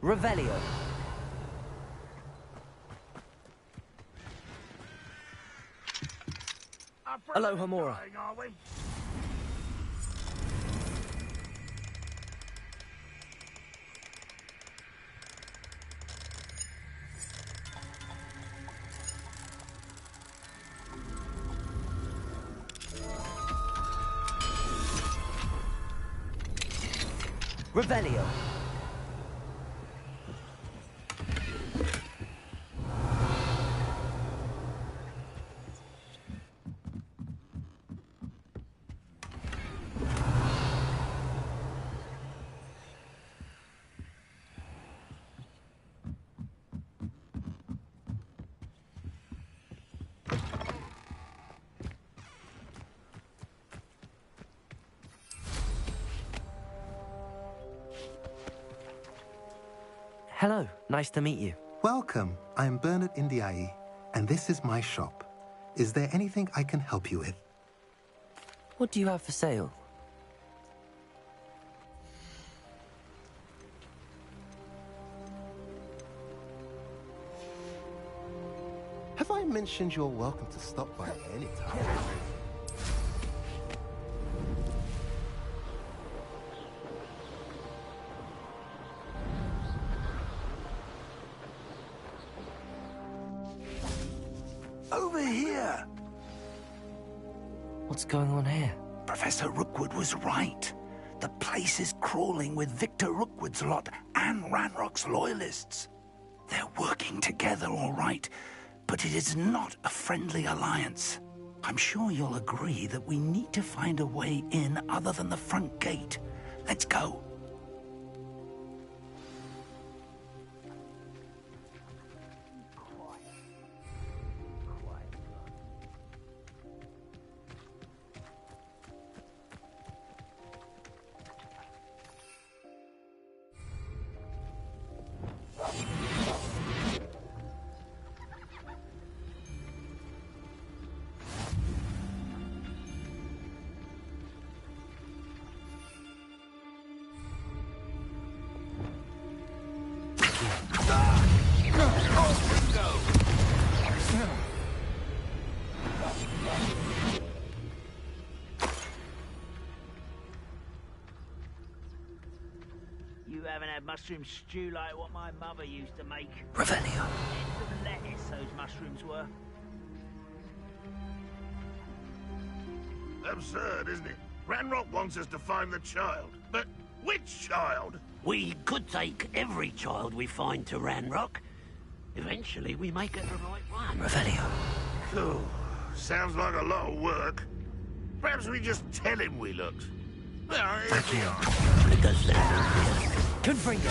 Revelio. Hello, Hamora. Revelio. Hello, nice to meet you. Welcome. I'm Bernard Indiai, and this is my shop. Is there anything I can help you with? What do you have for sale? Have I mentioned you're welcome to stop by any time? Over here! What's going on here? Professor Rookwood was right. The place is crawling with Victor Rookwood's lot and Ranrock's loyalists. They're working together, all right, but it is not a friendly alliance. I'm sure you'll agree that we need to find a way in other than the front gate. Let's go. You haven't had mushroom stew like what my mother used to make. Revelio. Some lettuce those mushrooms were. Absurd, isn't it? Ranrock wants us to find the child. But which child? We could take every child we find to Ranrock. Eventually, we make it the right one. Revelio. Oh, sounds like a lot of work. Perhaps we just tell him we looked. Well, here we are. It does sound good. Could bring it.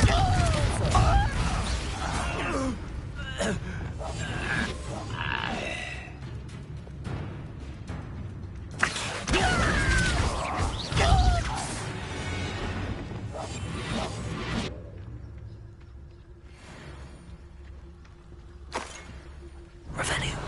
Revelio.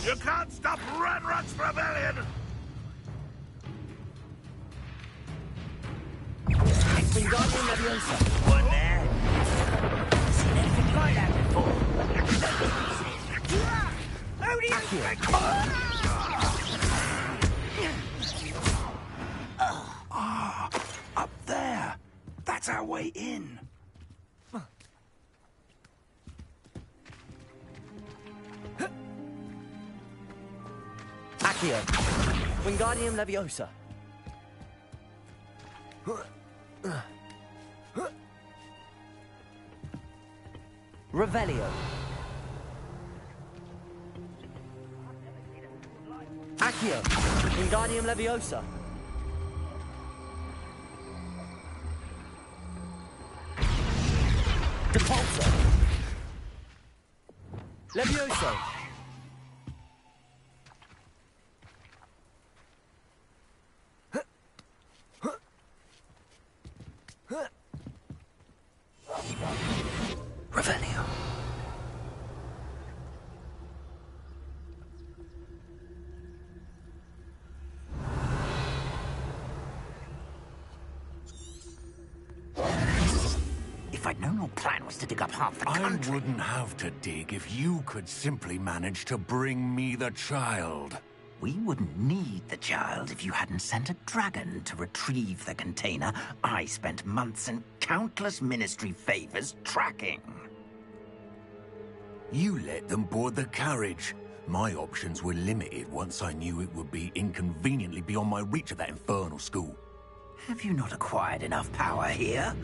You can't stop Ranrock's rebellion! Wingardium Leviosa. One there. Seen anything like that before? How do you expect? Up there. That's our way in. Accio. Wingardium Leviosa. Revelio. Accio. Wingardium Leviosa. Depulso. Levioso. didn't know your plan was to dig up half the country. I wouldn't have to dig if you could simply manage to bring me the child. We wouldn't need the child if you hadn't sent a dragon to retrieve the container I spent months and countless ministry favors tracking. You let them board the carriage. My options were limited once I knew it would be inconveniently beyond my reach at that infernal school. Have you not acquired enough power here?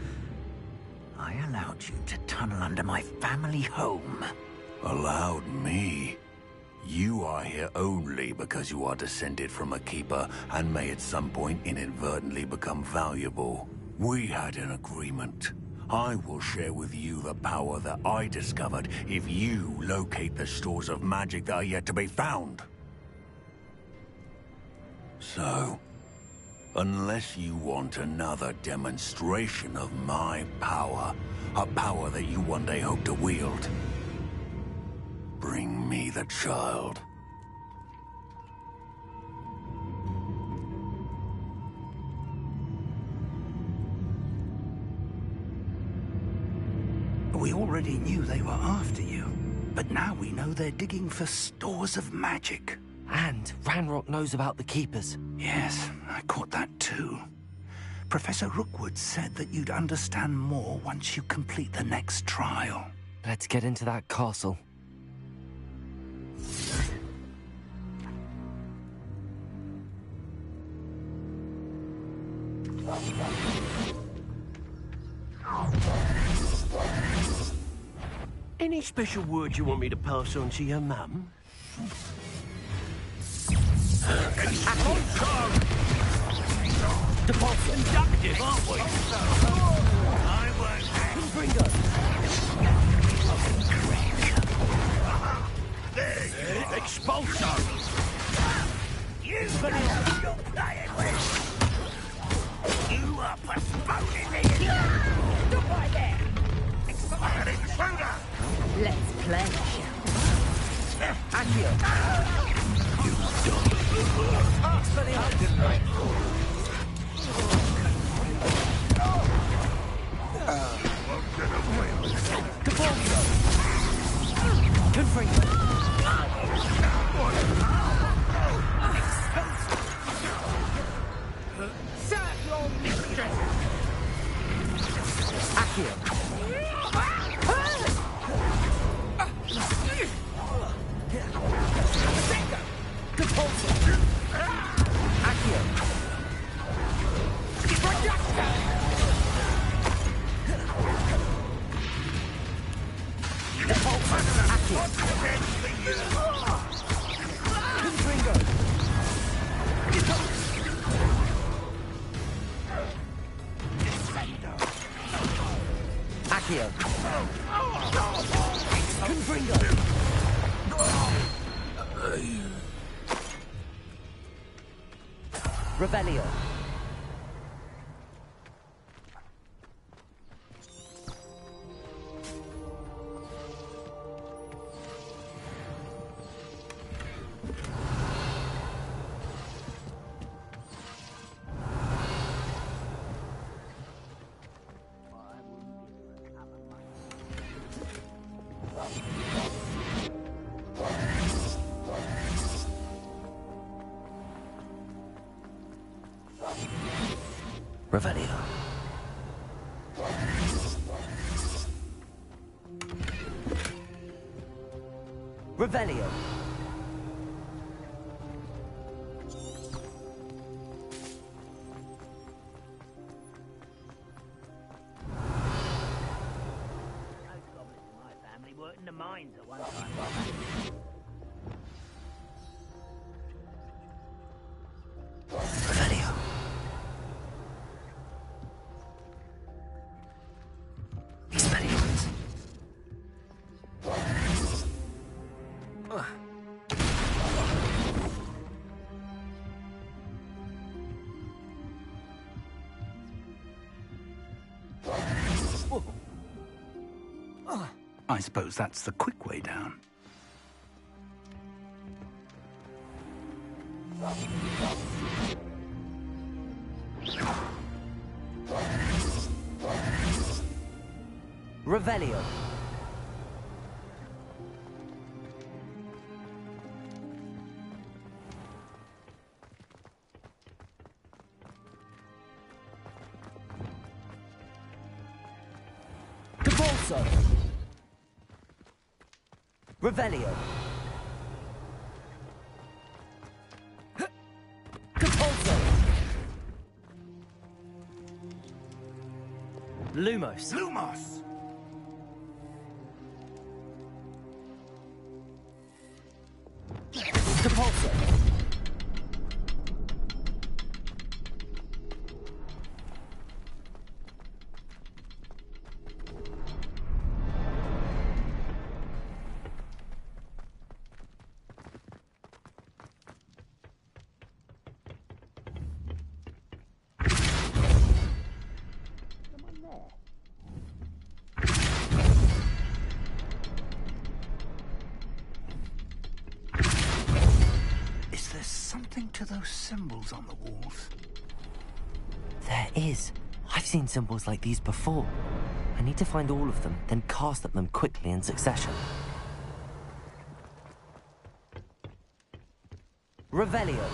I allowed you to tunnel under my family home. Allowed me? You are here only because you are descended from a keeper and may at some point inadvertently become valuable. We had an agreement. I will share with you the power that I discovered if you locate the stores of magic that are yet to be found. So, unless you want another demonstration of my power, a power that you one day hope to wield, bring me the child. We already knew they were after you, but now we know they're digging for stores of magic. And Ranrock knows about the Keepers. Yes, I caught that too. Professor Rookwood said that you'd understand more once you complete the next trial. Let's get into that castle. Any special words you want me to pass on to your mum? Conductive, aren't we? I won't. Bringo! Expulso! You you're playing with! You are postponing me! Stop right there! An intruder! Let's play. Accio! Revelio. Revelio. Revelio. Most goblins in my family worked in the mines at one time. Revelio. Expelliarmus. I suppose that's the quick way down. Revelio. Capolso. Revelio. Capolso. Lumos. Lumos! Capolso. Is there something to those symbols on the walls? There is. I've seen symbols like these before. I need to find all of them, then cast at them quickly in succession. Revelio.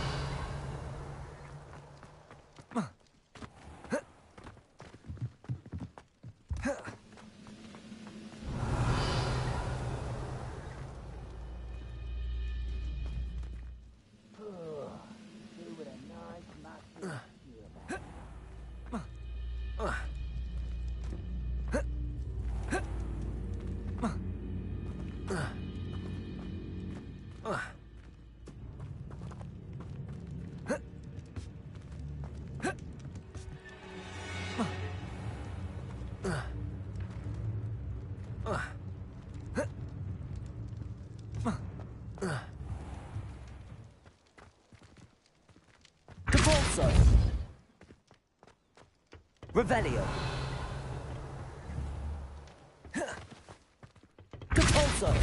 Capolso. Revelio. Capolso.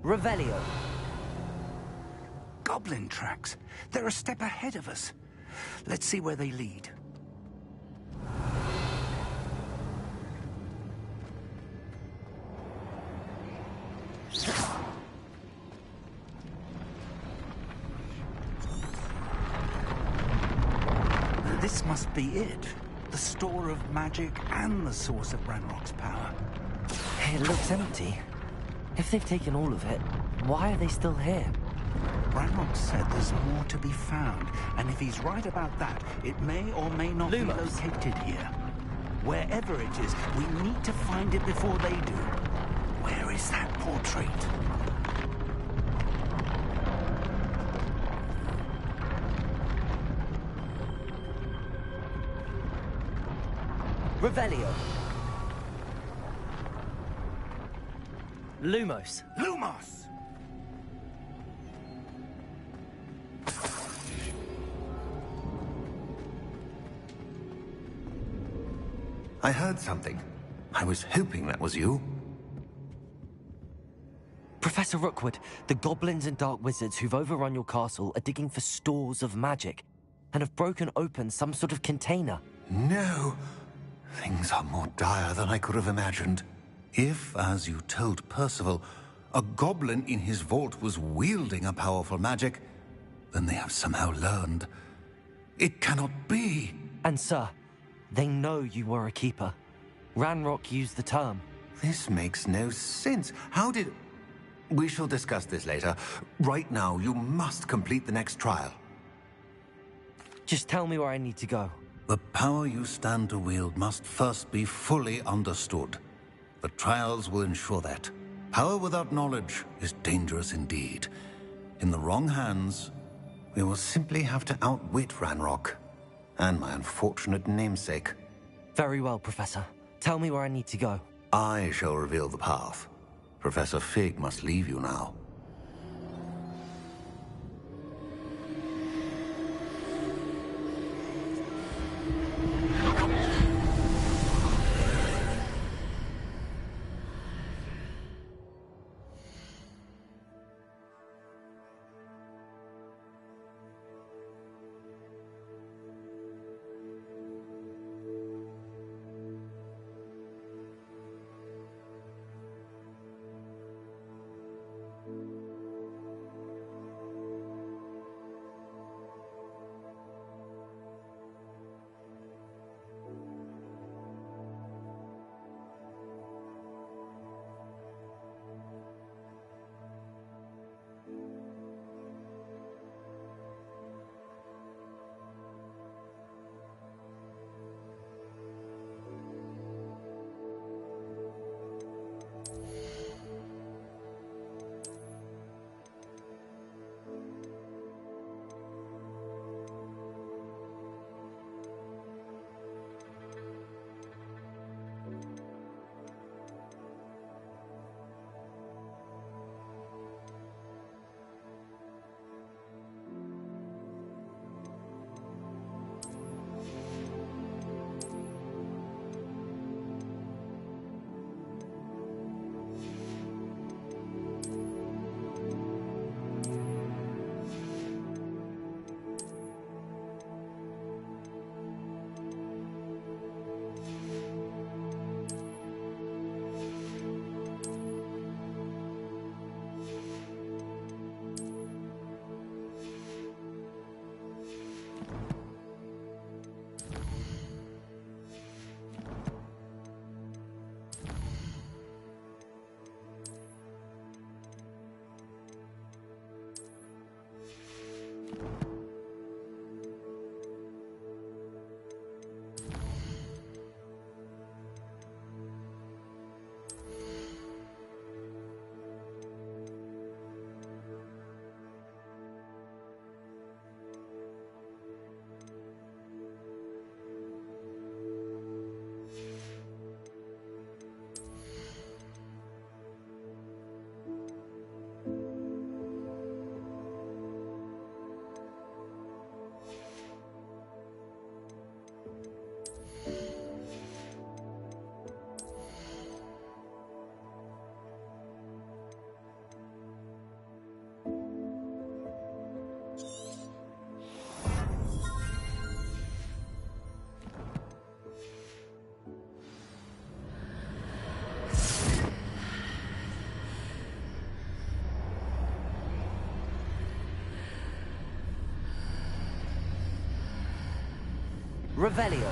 Revelio. Goblin tracks. They're a step ahead of us. Let's see where they lead. This must be it. The store of magic and the source of Ranrock's power. It looks empty. If they've taken all of it, why are they still here? Ranrock said there's more to be found, and if he's right about that, it may or may not be Lumos. located here. Wherever it is, we need to find it before they do. Where is that portrait? Revelio. Lumos. Lumos! I heard something. I was hoping that was you. Professor Rookwood, the goblins and dark wizards who've overrun your castle are digging for stores of magic and have broken open some sort of container. No. Things are more dire than I could have imagined. If, as you told Percival, a goblin in his vault was wielding a powerful magic, then they have somehow learned. It cannot be. And sir, they know you were a keeper. Ranrock used the term. This makes no sense. How did... We shall discuss this later. Right now, you must complete the next trial. Just tell me where I need to go. The power you stand to wield must first be fully understood. The trials will ensure that. Power without knowledge is dangerous indeed. In the wrong hands, we will simply have to outwit Ranrock and my unfortunate namesake. Very well, Professor. Tell me where I need to go. I shall reveal the path. Professor Fig must leave you now. Revelio.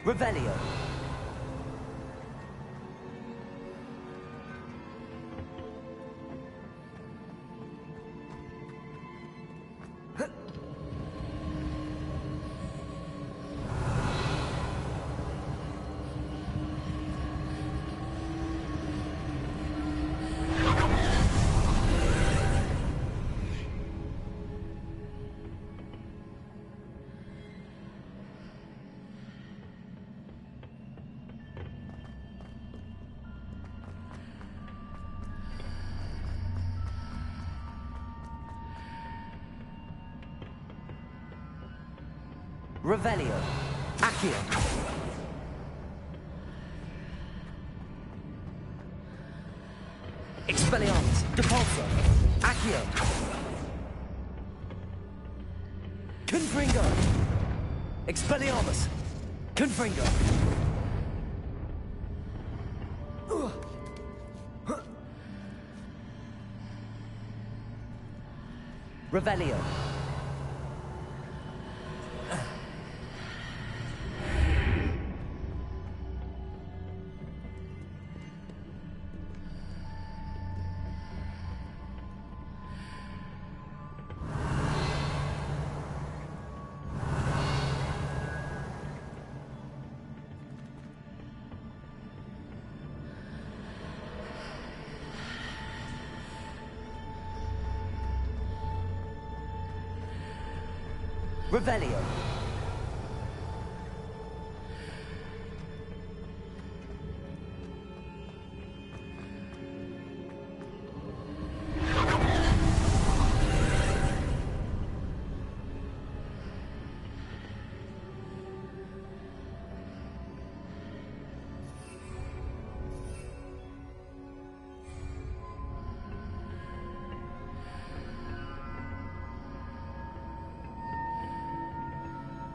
Revelio. Revelio. Accio. Expelliarmus. Depulso. Accio. Confringo. Expelliarmus. Confringo. Revelio. Revelio.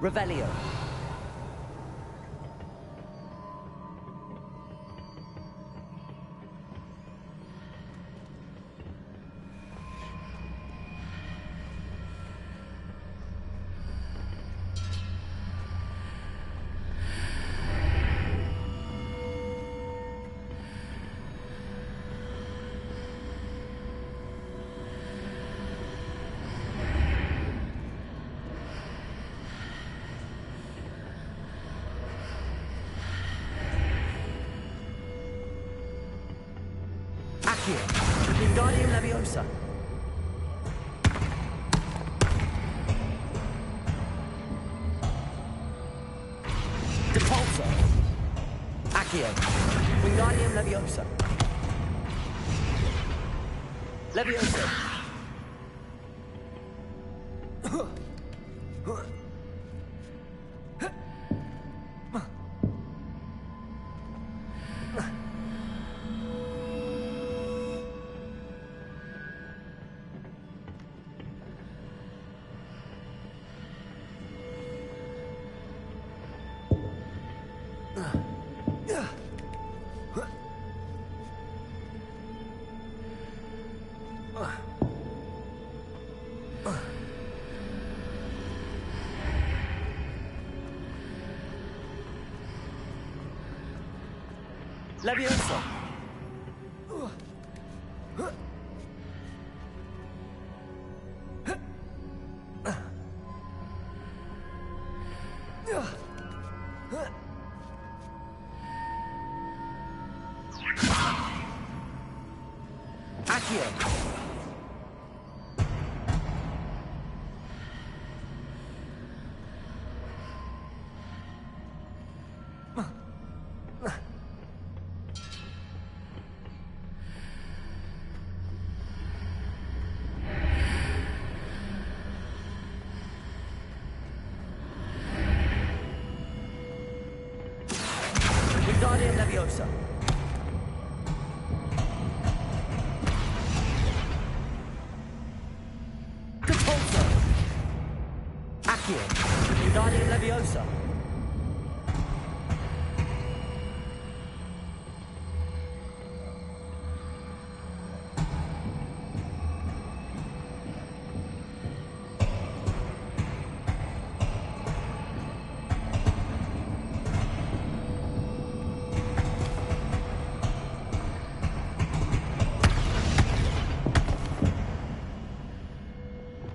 Revelio. Accio. Wingardium Leviosa. Depulso. Accio. Wingardium Leviosa. Leviosa. Leviosa. Accio. Wingardium Leviosa. Accio. Wingardium Leviosa.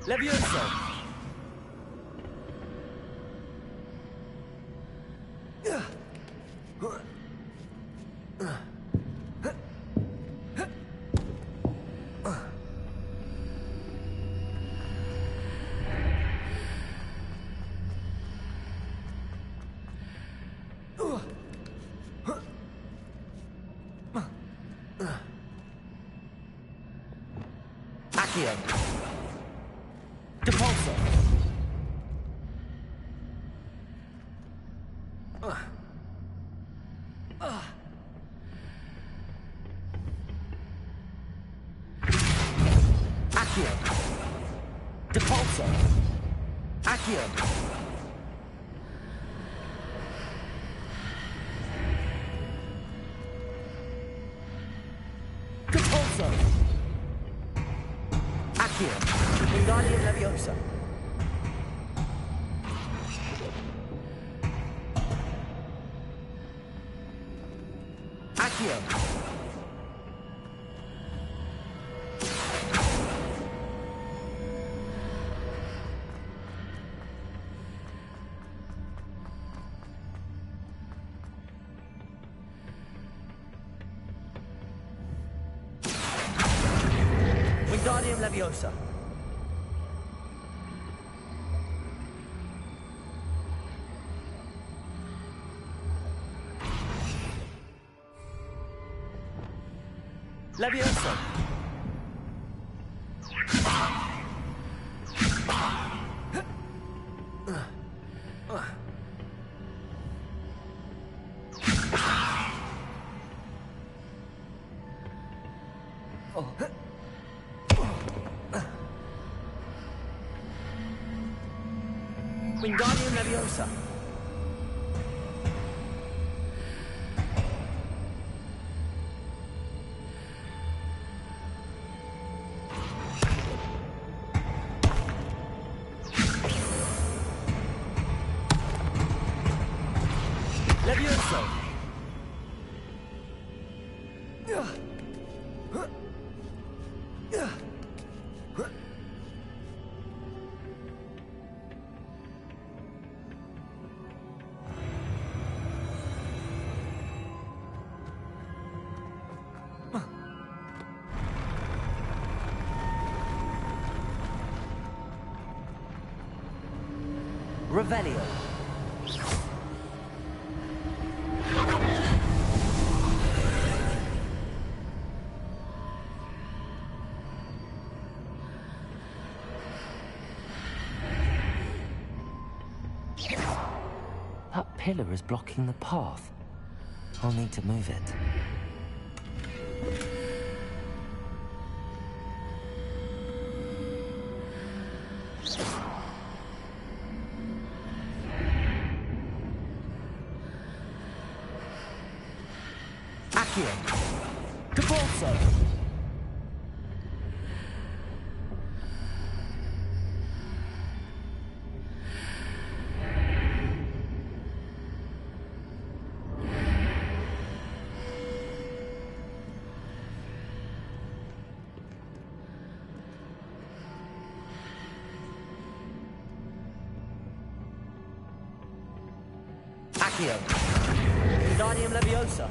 Leviosa. Accio. Depulso. Accio. Depulso. Accio. Depulso. Accio. Wingardium Leviosa. Accio. Wingardium Leviosa. Leviosa. Wingardium Leviosa. Leviosa. Revelio. That pillar is blocking the path. I'll need to move it. Accio. Depulso. Accio. Wingardium Leviosa.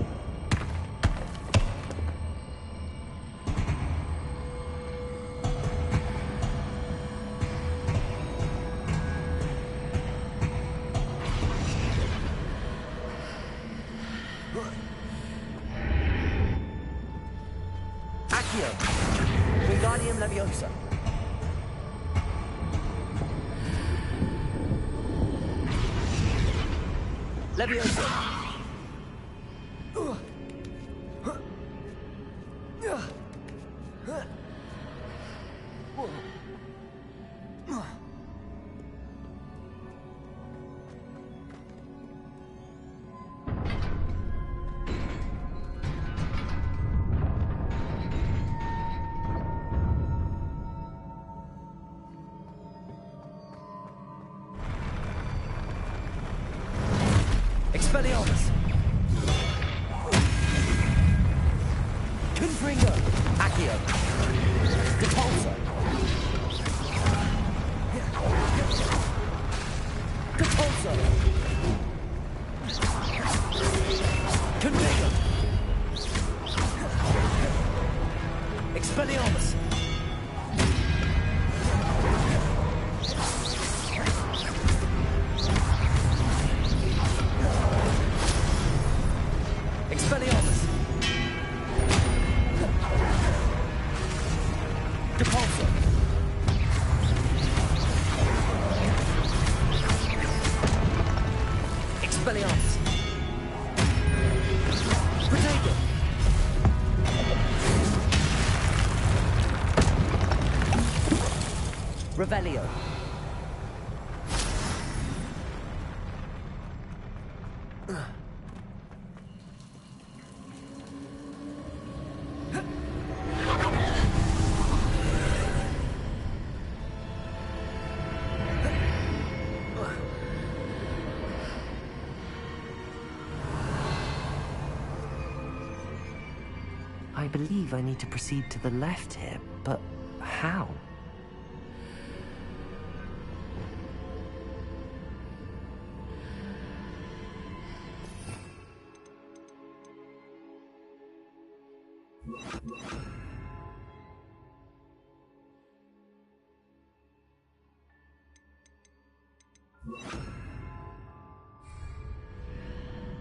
Accio. Wingardium Leviosa. Leviosa. Expelliarmus! Confringo! Accio! Depulso! Depulso! Confringo! Expelliarmus! Expelliarmus! Depulso! Expelliarmus! Protego! Revelio! I believe I need to proceed to the left here, but how?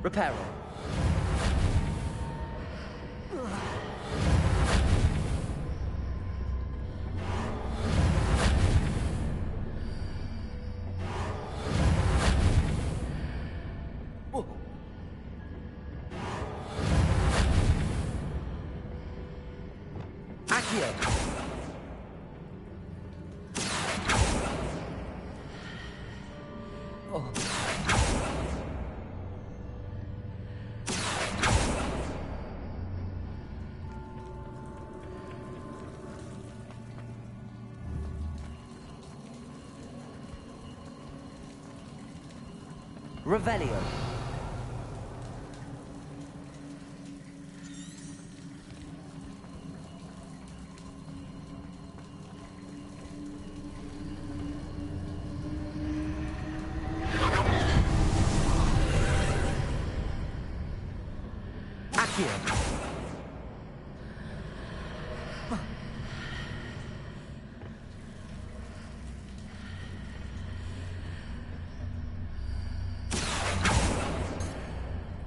Reparo. Accio. Oh. Revelio. Accio.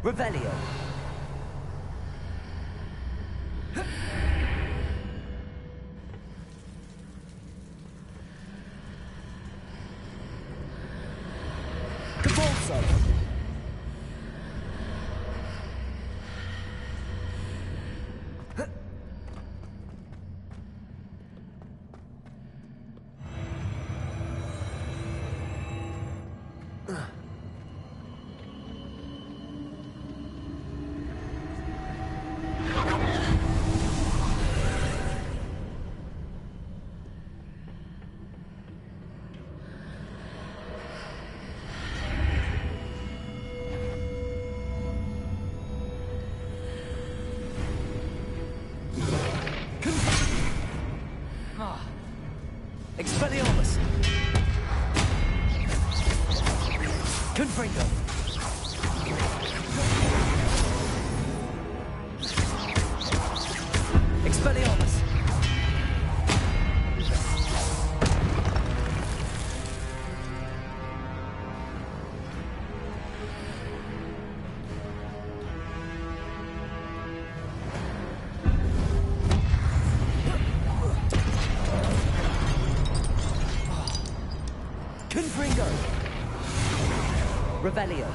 Revelio. Depulso. Expelliarmus! Confringo! Expelliarmus! Confringo! Revelio!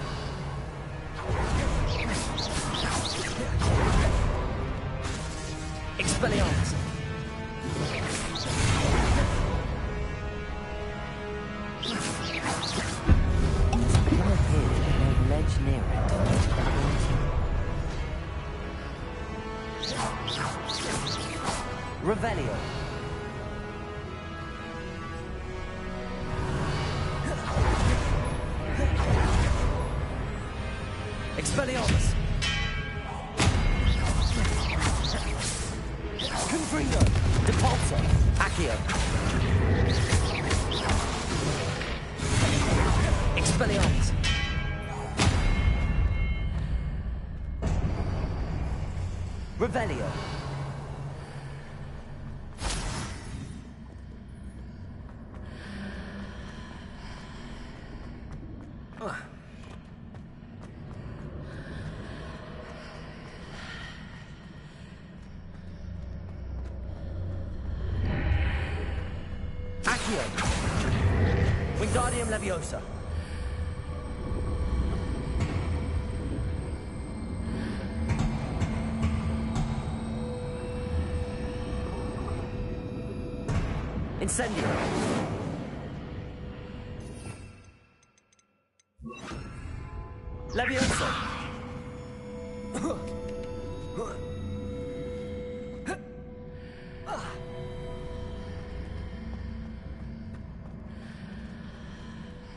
Expelliarmus! There appears to be no ledge near it. Revelio! Expelliarmus! Confringo! Depulso! Accio! Expelliarmus! Revelio! Accio! Wingardium Leviosa! Incendio! Leviosa!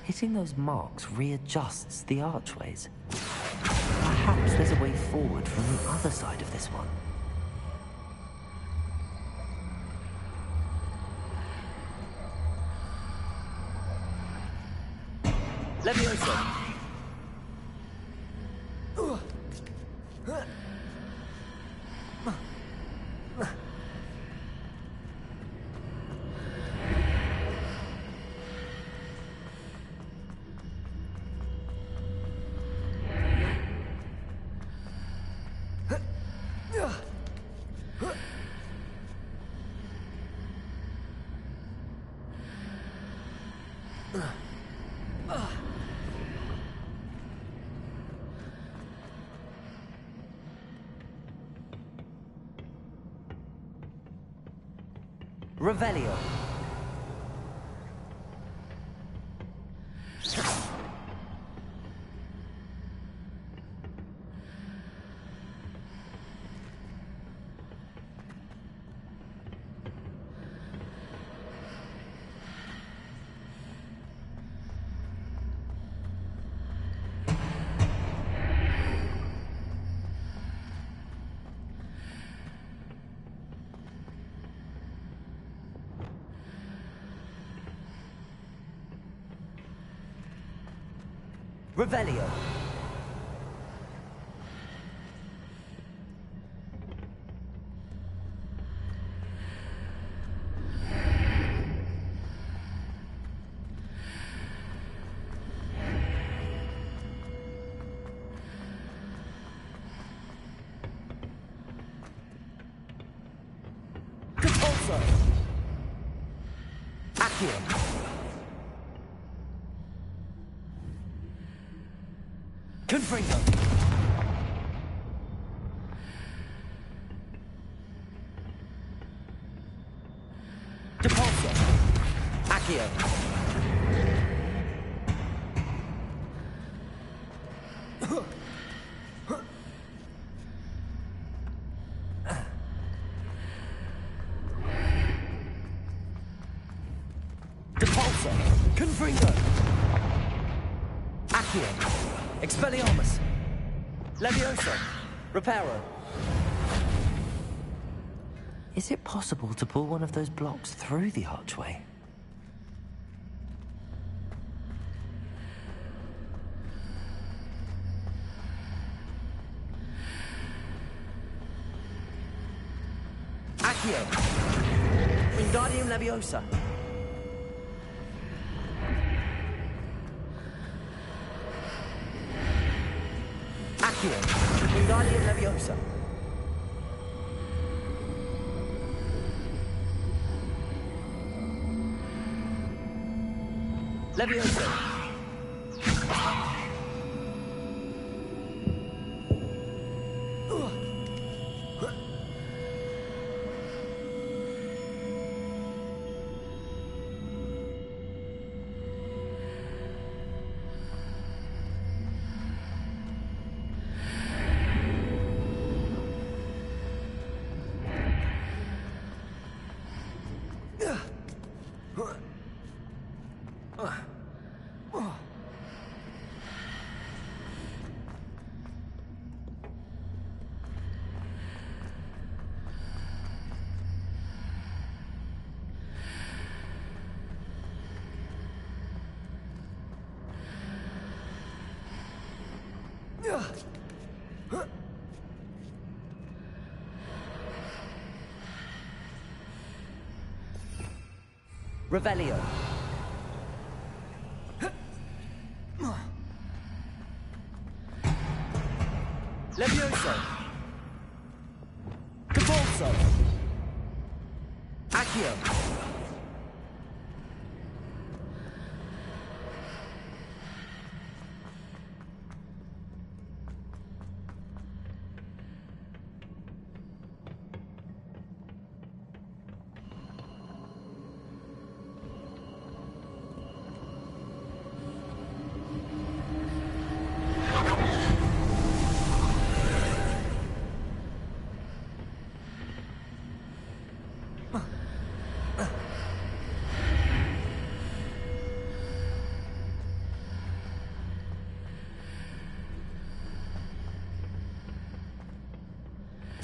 Hitting those marks readjusts the archways. Perhaps there's a way forward from the other side of this one. Leviosa! Revelio. Revelio. Compulso. Accio. Confringo. Depulso. Accio. Depulso. Confringo. Accio. Expelliarmus! Leviosa! Reparo! Is it possible to pull one of those blocks through the archway? Accio! Wingardium Leviosa! Wingardium Leviosa. Leviosa. Revelio. Levioso. Cabalso. Accio.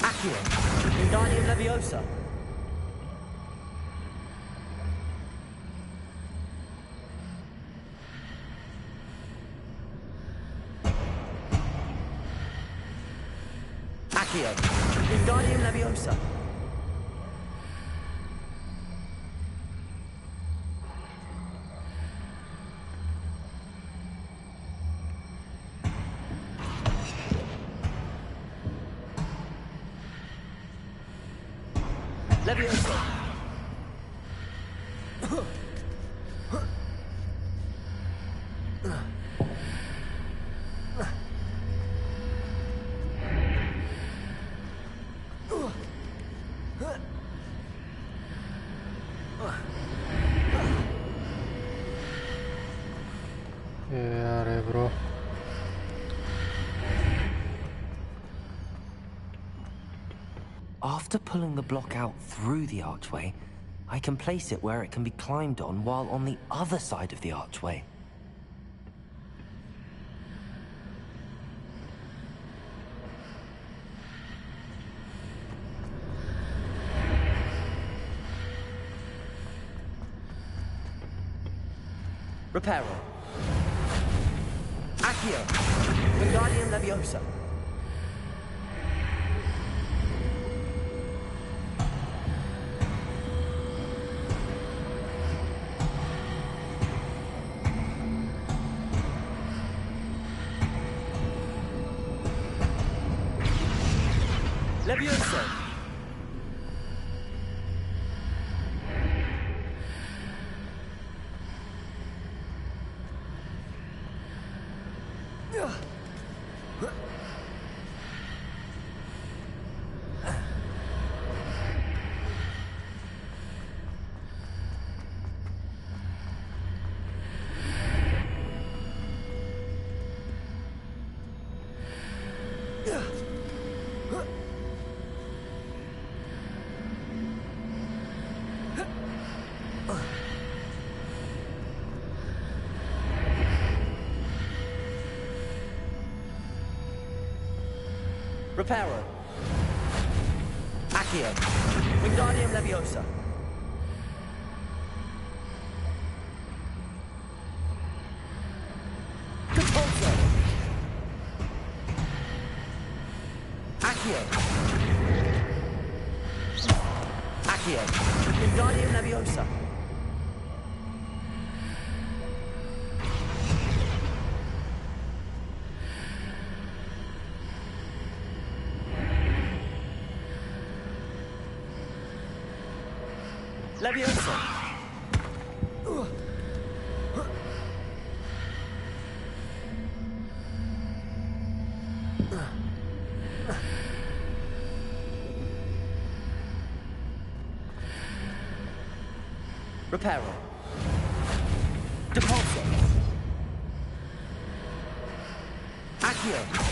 Accio. Wingardium Leviosa. Accio. Wingardium Leviosa. Levioso. Are, bro. After pulling the block out through the archway, I can place it where it can be climbed on while on the other side of the archway. Reparo. Accio. Wingardium Leviosa. Levioso. Reparo. Accio. Wingardium Leviosa. Cabalso. Accio. Accio. Wingardium Leviosa. Leviosa. Reparo. Depulso. Accio.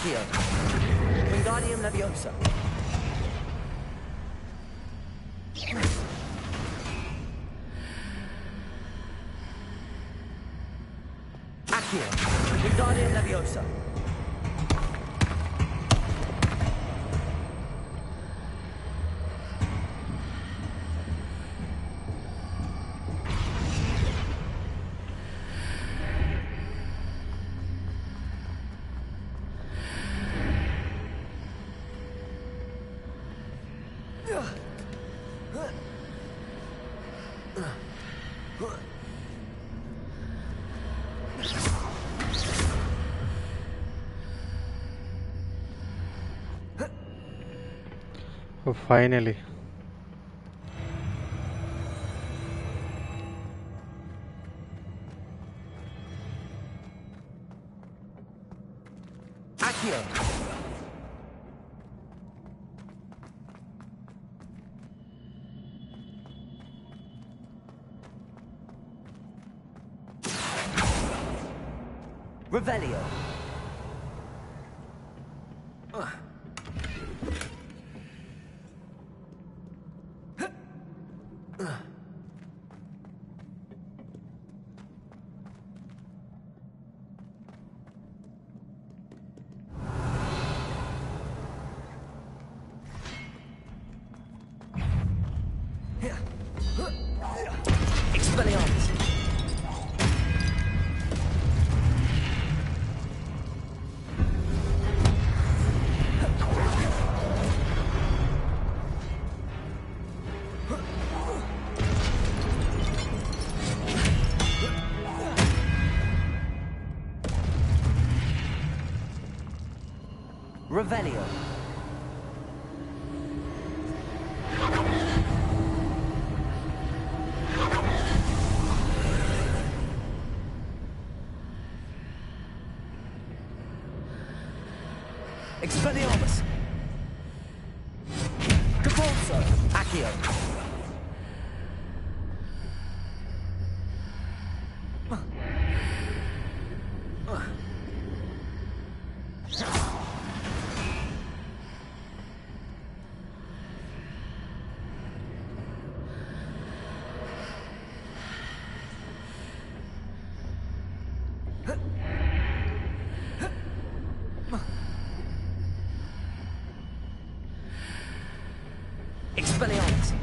Accio. Wingardium Leviosa. Accio. Wingardium Leviosa. Oh, finally. Accio. Revelio. Expelliarmus. Revelio. Expelliarmus. Capulso. Accio. Expelliarmus.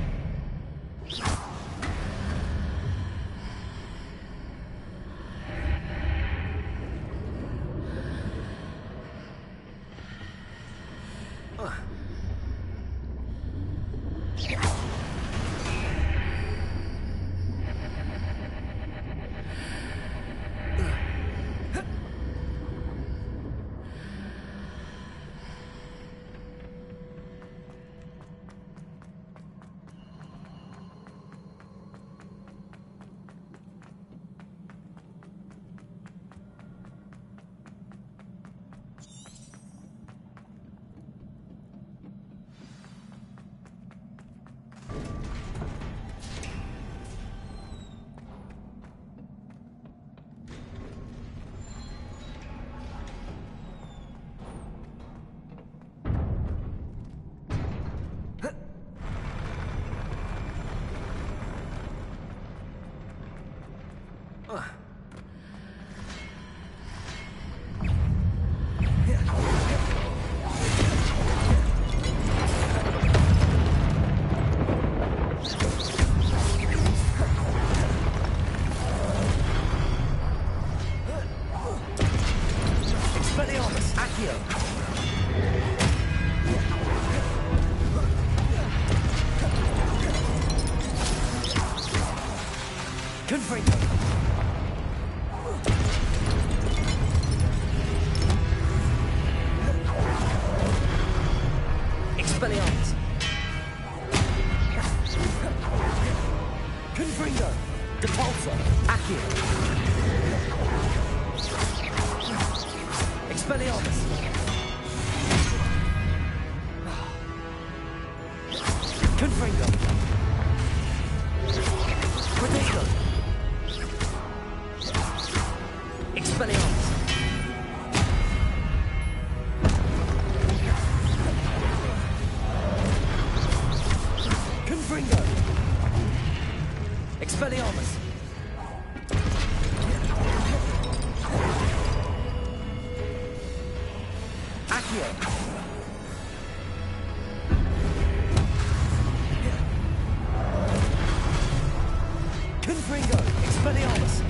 Expelliarmus. Accio. Confringo. Expelliarmus. Confringo. Depulso. Accio. Expelliarmus. Confringo. Protego. Expelliarmus. Accio! Confringo! Expelliarmus!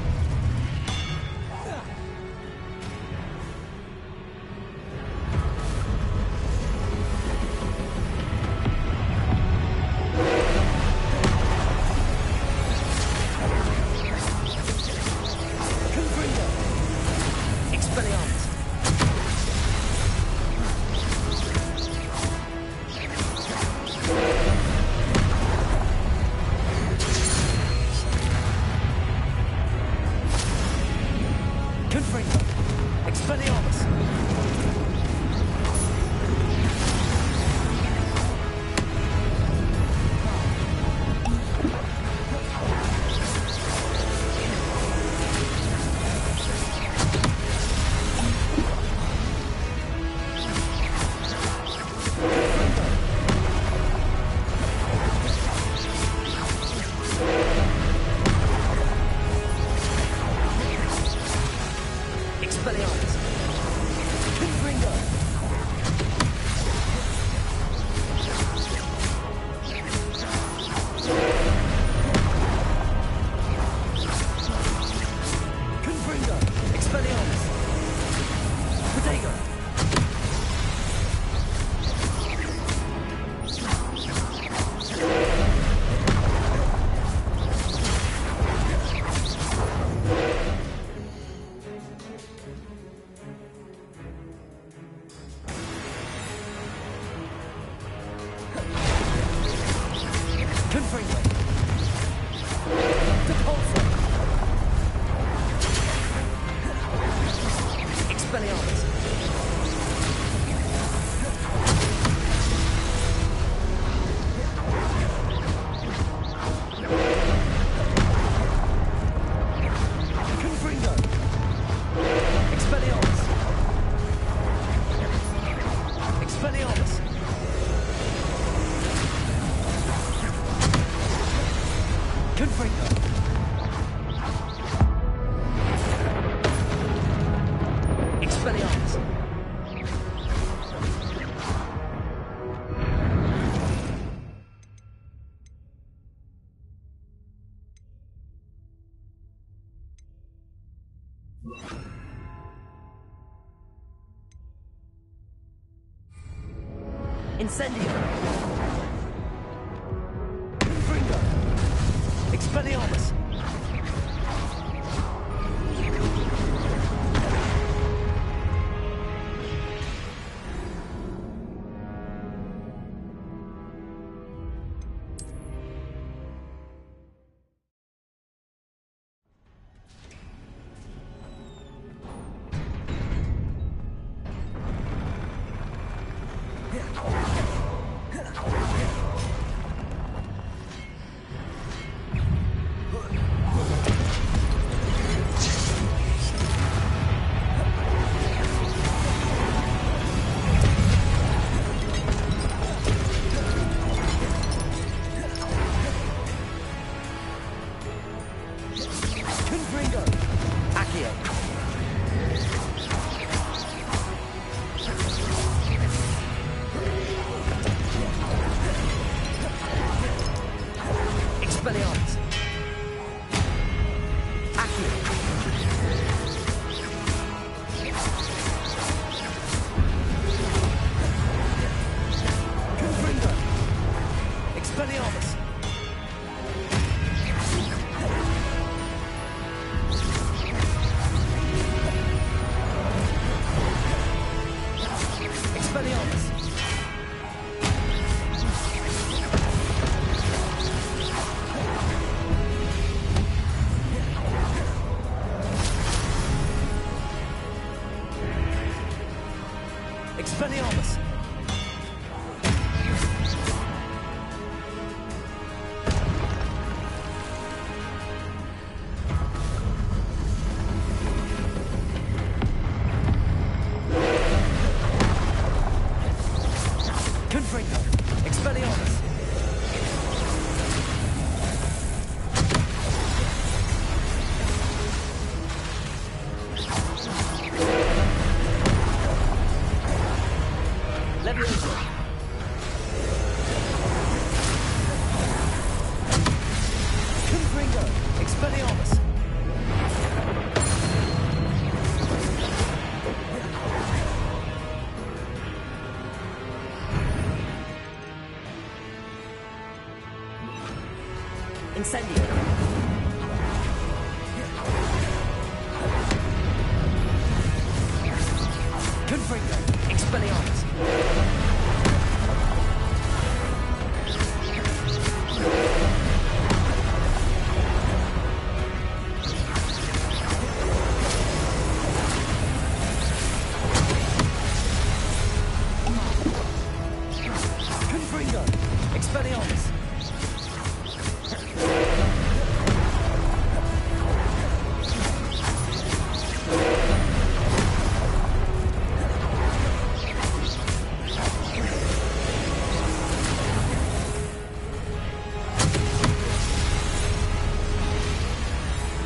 Incendio! Confringo! Expelliarmus! Expelliarmus! Confringo! Expelliarmus! Leviosa. Confringo. Expelliarmus. Incendio. Confringo. Expelliarmus. Confringo. Expelliarmus.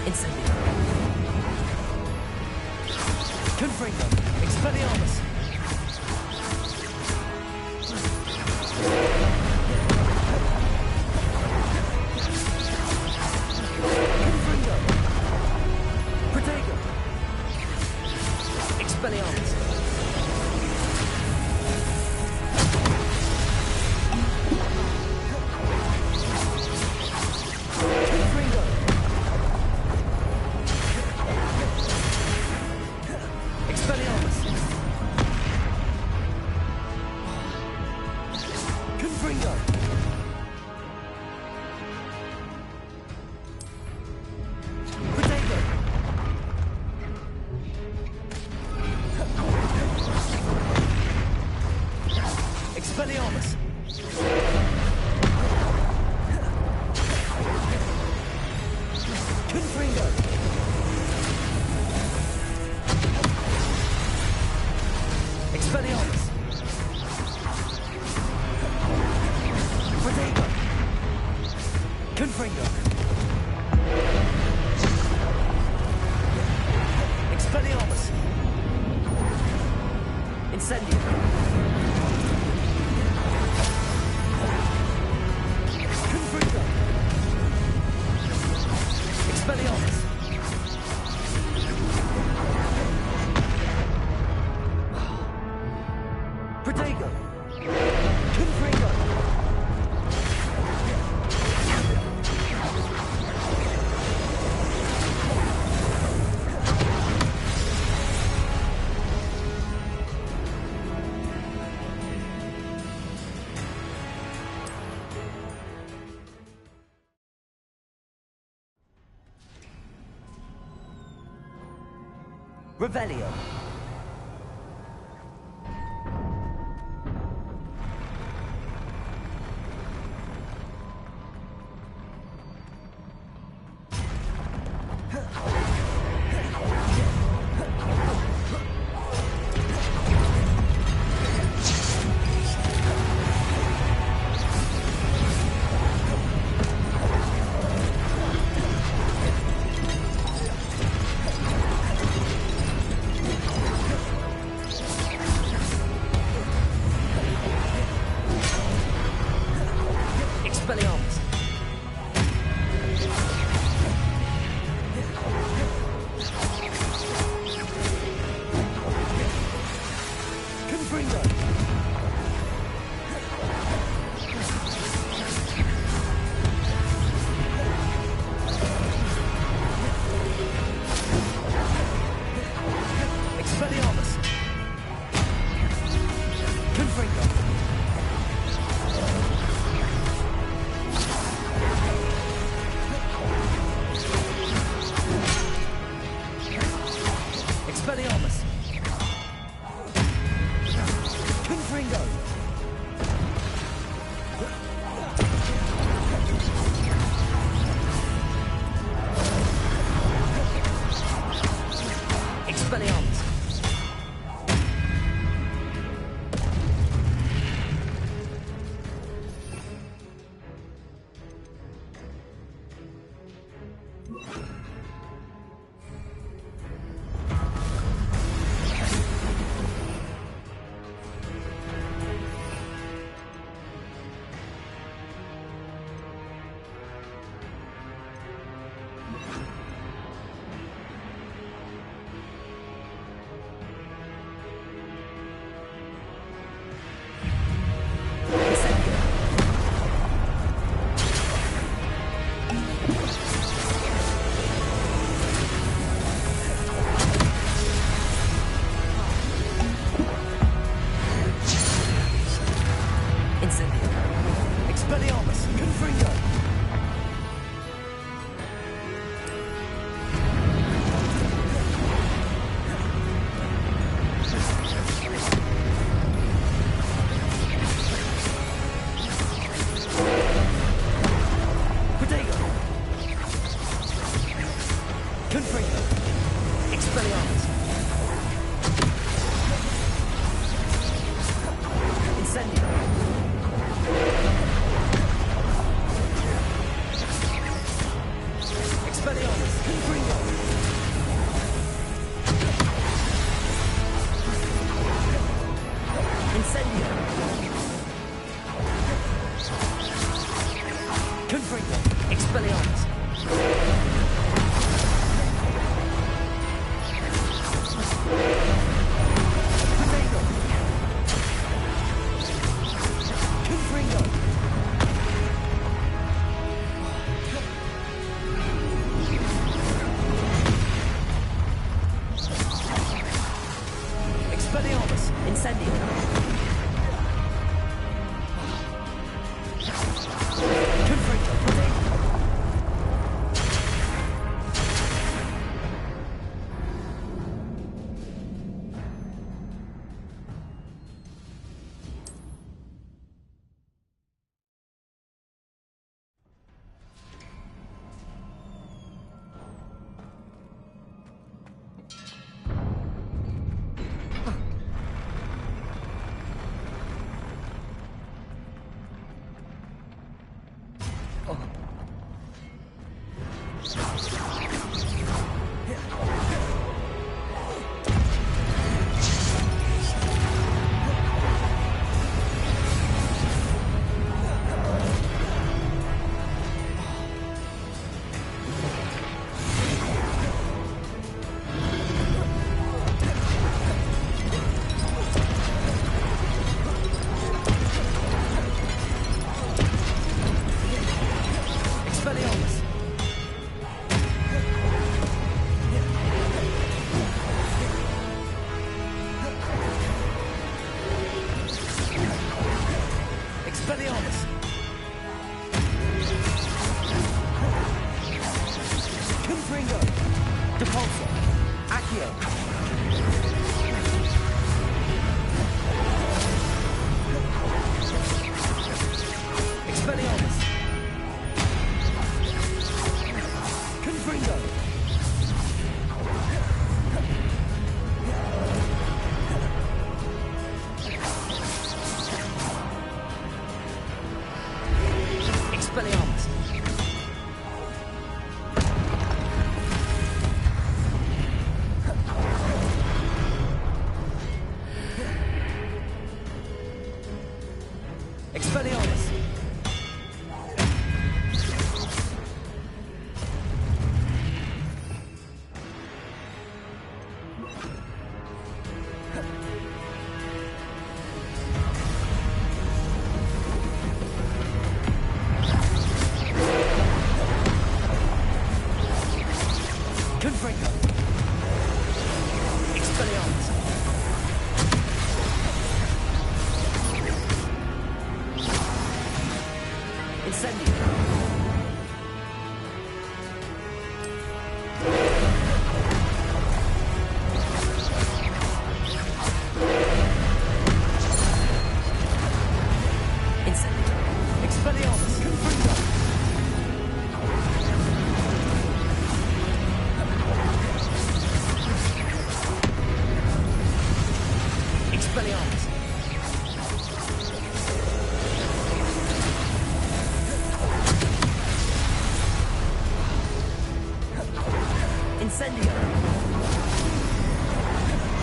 Incendio. Confringo. Expelliarmus. Confringo. Protego. Expelliarmus. Confringo. Expelliarmus. Confringo. Protego. Expelliarmus. Confringo. Expelliarmus. Protego. Confringo. Expelliarmus. Incendio. Confringo. Expelliarmus. Protego. Confringo. Revelio. Expelliarmus. Confringo. Expelliarmus. Confringo. Expelliarmus. Confringo. Expelliarmus. Incendio. Confringo. Expelliarmus.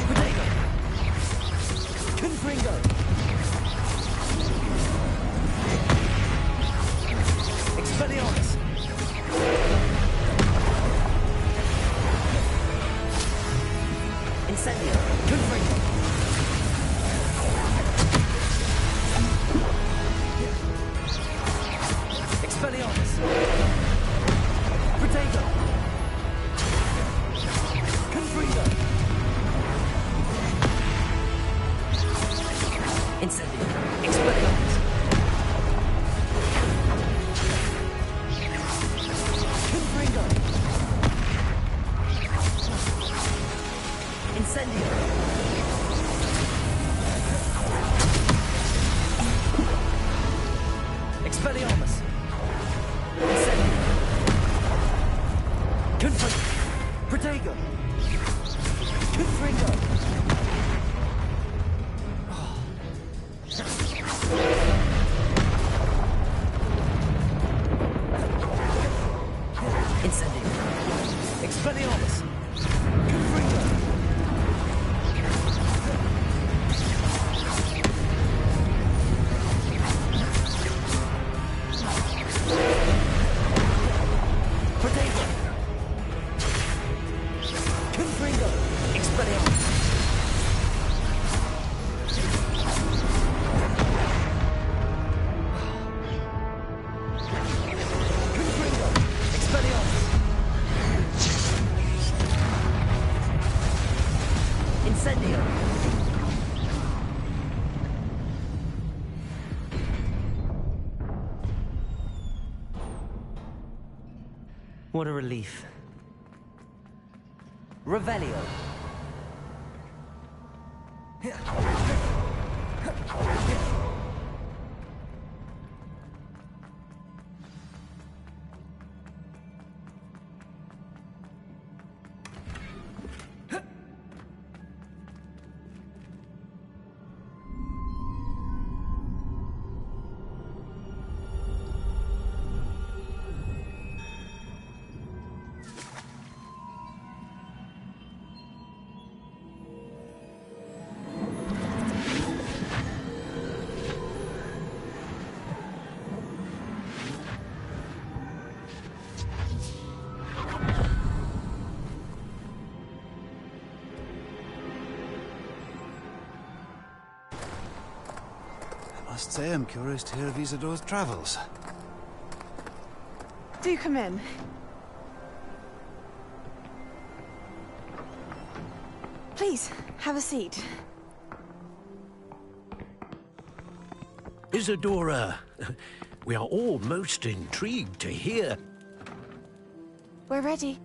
Potato. Confringo. Expelliarmus. Incendio. Confringo. Potato. What a relief. Revelio. I must say I'm curious to hear of Isadore's travels. Do come in. Please, have a seat. Isadora, we are all most intrigued to hear. We're ready.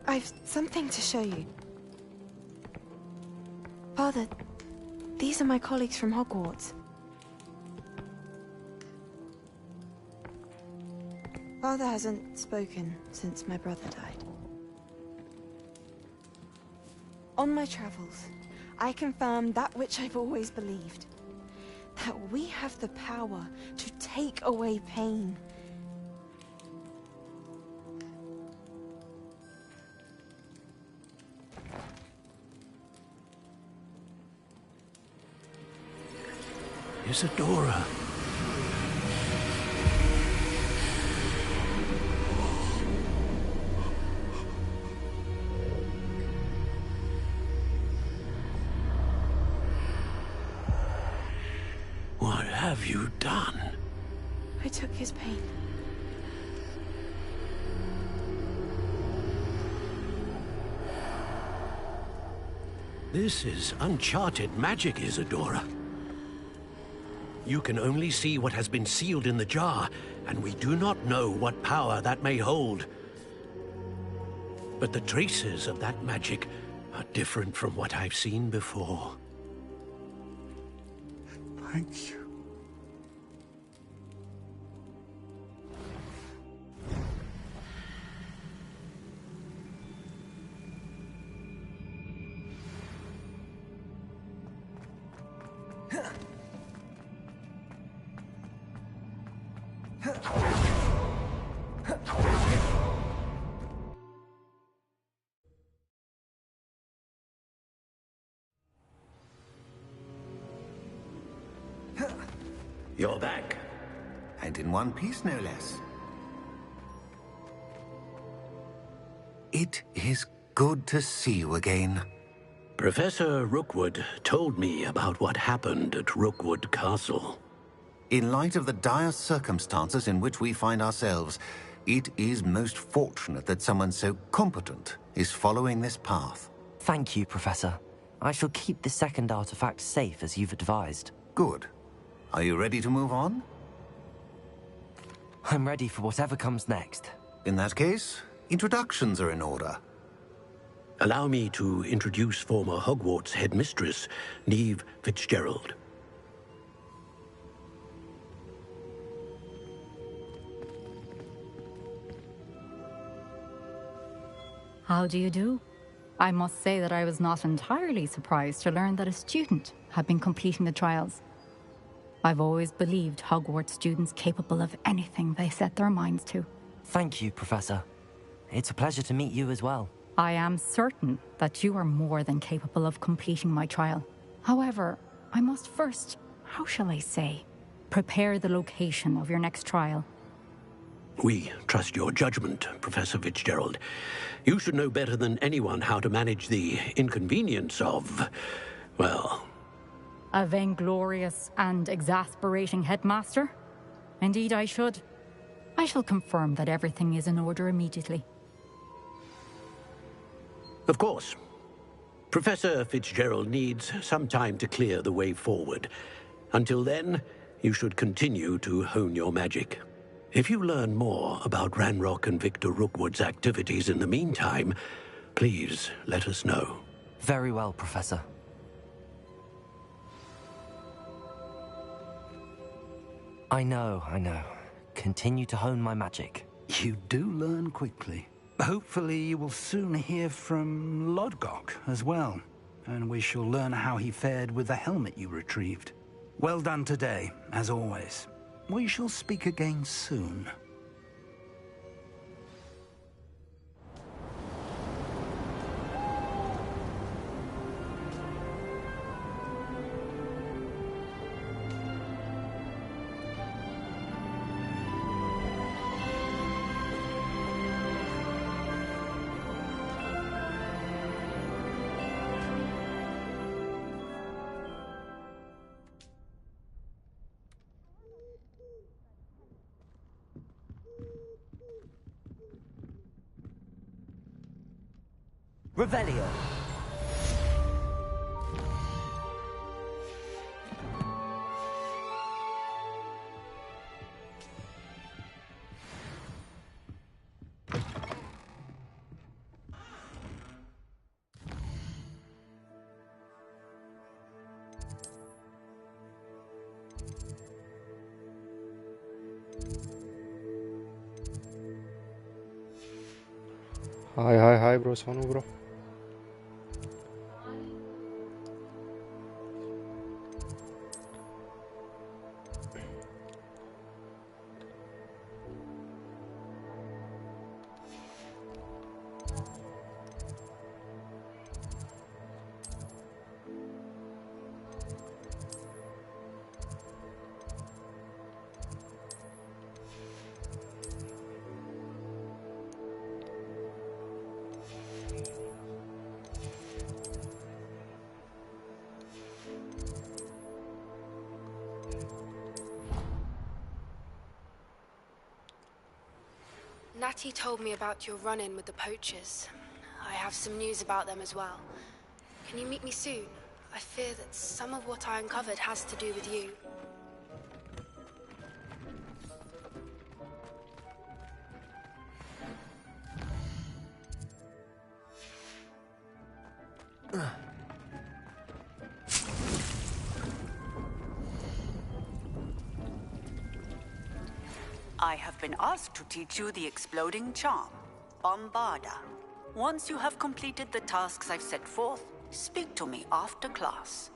I've something to show you. Father, these are my colleagues from Hogwarts. Father hasn't spoken since my brother died. On my travels, I confirmed that which I've always believed. That we have the power to take away pain. Isadora. What have you done? I took his pain. This is uncharted magic, Isadora. You can only see what has been sealed in the jar, and we do not know what power that may hold. But the traces of that magic are different from what I've seen before. Thank you. You're back. And in one piece, no less. It is good to see you again. Professor Rookwood told me about what happened at Rookwood Castle. In light of the dire circumstances in which we find ourselves, it is most fortunate that someone so competent is following this path. Thank you, Professor. I shall keep the second artifact safe as you've advised. Good. Are you ready to move on? I'm ready for whatever comes next. In that case, introductions are in order. Allow me to introduce former Hogwarts headmistress, Neve Fitzgerald. How do you do? I must say that I was not entirely surprised to learn that a student had been completing the trials. I've always believed Hogwarts students capable of anything they set their minds to. Thank you, Professor. It's a pleasure to meet you as well. I am certain that you are more than capable of completing my trial. However, I must first, how shall I say, prepare the location of your next trial. We trust your judgment, Professor Fitzgerald. You should know better than anyone how to manage the inconvenience of, well... A vainglorious and exasperating headmaster? Indeed I should. I shall confirm that everything is in order immediately. Of course. Professor Fitzgerald needs some time to clear the way forward. Until then, you should continue to hone your magic. If you learn more about Ranrock and Victor Rookwood's activities in the meantime, please let us know. Very well, Professor. I know. Continue to hone my magic. You do learn quickly. Hopefully you will soon hear from Lodgok as well, and we shall learn how he fared with the helmet you retrieved. Well done today, as always. We shall speak again soon. Revelio. Hi, bro. Sonu, bro. Natty told me about your run-in with the poachers. I have some news about them as well. Can you meet me soon? I fear that some of what I uncovered has to do with you. I have been asked to teach you the exploding charm, Bombarda. Once you have completed the tasks I've set forth, speak to me after class.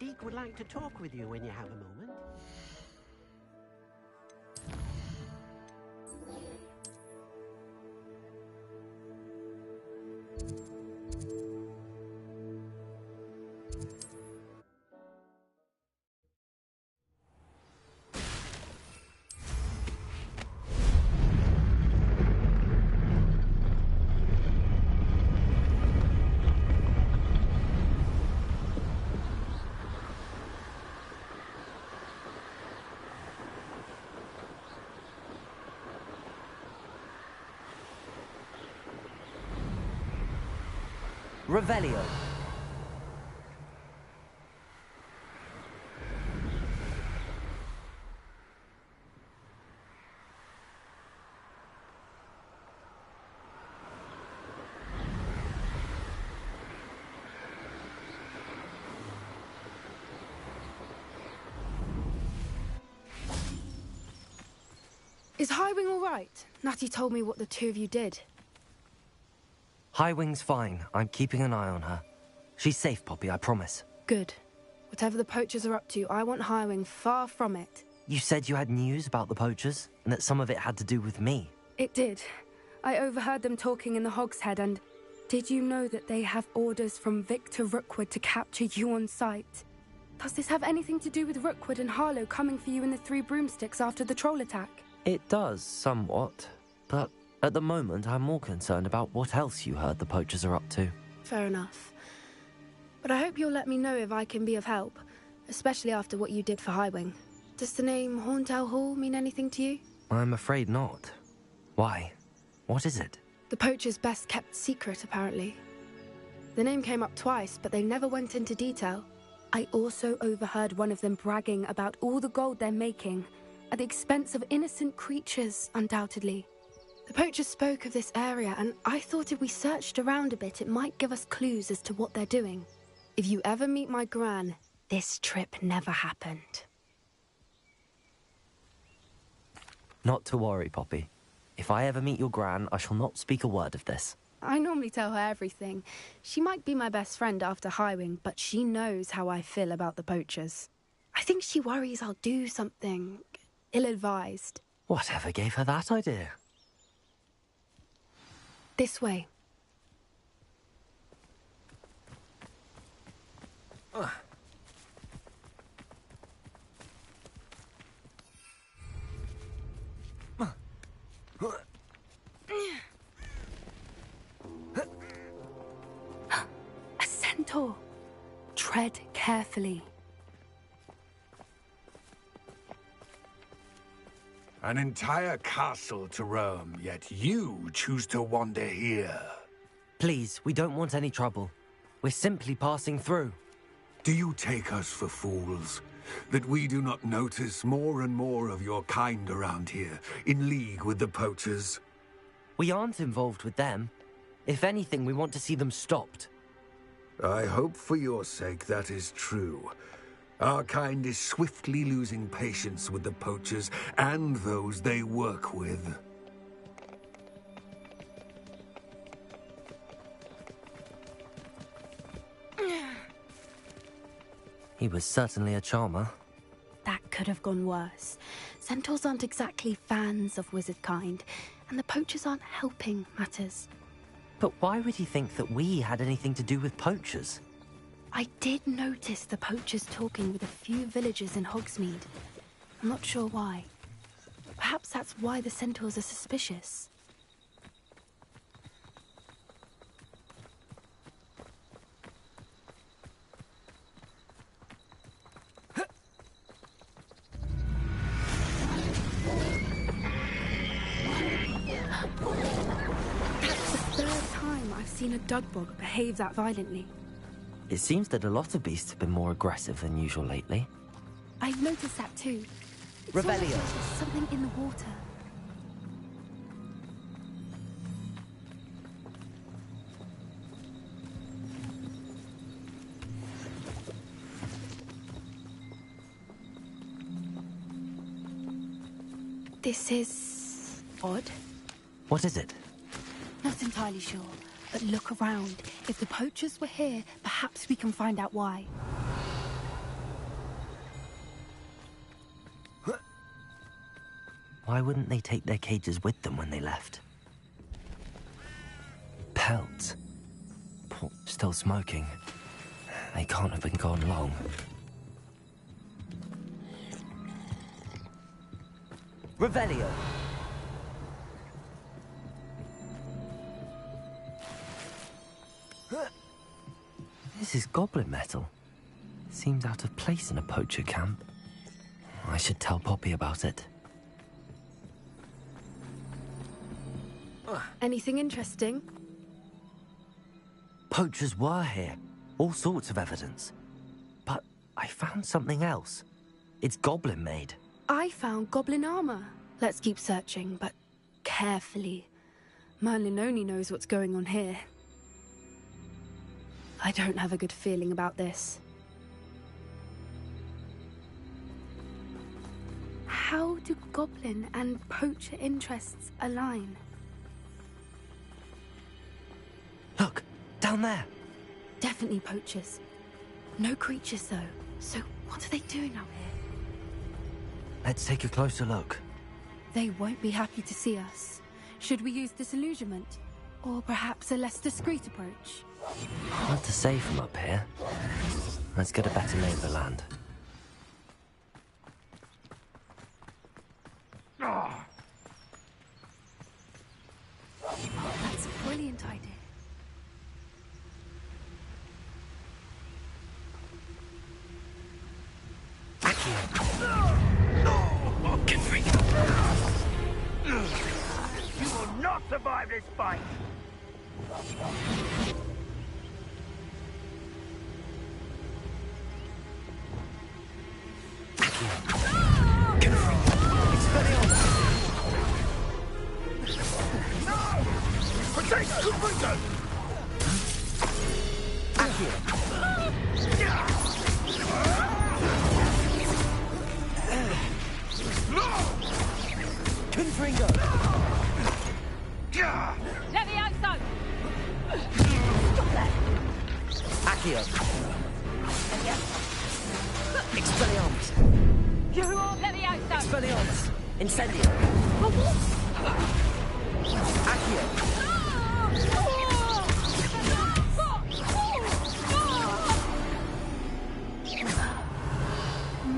Zeke would like to talk with you when you have a moment. Revelio. Is Highwing all right? Natty told me what the two of you did. Highwing's fine. I'm keeping an eye on her. She's safe, Poppy, I promise. Good. Whatever the poachers are up to, I want Highwing far from it. You said you had news about the poachers, and that some of it had to do with me. It did. I overheard them talking in the Hogshead, and did you know that they have orders from Victor Rookwood to capture you on sight? Does this have anything to do with Rookwood and Harlow coming for you in the Three Broomsticks after the troll attack? It does, somewhat. But at the moment, I'm more concerned about what else you heard the poachers are up to. Fair enough. But I hope you'll let me know if I can be of help, especially after what you did for Highwing. Does the name Horntail Hall mean anything to you? I'm afraid not. Why? What is it? The poachers' best kept secret, apparently. The name came up twice, but they never went into detail. I also overheard one of them bragging about all the gold they're making, at the expense of innocent creatures, undoubtedly. The poachers spoke of this area, and I thought if we searched around a bit, it might give us clues as to what they're doing. If you ever meet my gran, this trip never happened. Not to worry, Poppy. If I ever meet your gran, I shall not speak a word of this. I normally tell her everything. She might be my best friend after Highwing, but she knows how I feel about the poachers. I think she worries I'll do something ill-advised. Whatever gave her that idea? This way. A centaur. Tread carefully. An entire castle to roam, yet you choose to wander here. Please, we don't want any trouble. We're simply passing through. Do you take us for fools? That we do not notice more and more of your kind around here, in league with the poachers? We aren't involved with them. If anything, we want to see them stopped. I hope for your sake that is true. Our kind is swiftly losing patience with the poachers and those they work with. He was certainly a charmer. That could have gone worse. Centaurs aren't exactly fans of wizard kind, and the poachers aren't helping matters. But why would he think that we had anything to do with poachers? I did notice the poachers talking with a few villagers in Hogsmeade. I'm not sure why. Perhaps that's why the centaurs are suspicious. That's the third time I've seen a dugbog behave that violently. It seems that a lot of beasts have been more aggressive than usual lately. I've noticed that too. Revelio. There's something in the water. This is odd. What is it? Not entirely sure, but look around. If the poachers were here, perhaps we can find out why. Why wouldn't they take their cages with them when they left? Pelts. Still smoking. They can't have been gone long. Revelio! This is goblin metal. Seems out of place in a poacher camp. I should tell Poppy about it. Anything interesting? Poachers were here. All sorts of evidence. But I found something else. It's goblin-made. I found goblin armor. Let's keep searching, but carefully. Merlin only knows what's going on here. I don't have a good feeling about this. How do goblin and poacher interests align? Look, down there. Definitely poachers. No creatures, though. So what are they doing out here? Let's take a closer look. They won't be happy to see us. Should we use disillusionment? Or perhaps a less discreet approach? Hard to say from up here. Let's get a better lay of the land. That's a brilliant idea. You will not survive this fight! Protect the window! Confringo! Levioso! Accio! Expelliarmus! Levioso! Expelliarmus! Incendio! Accio!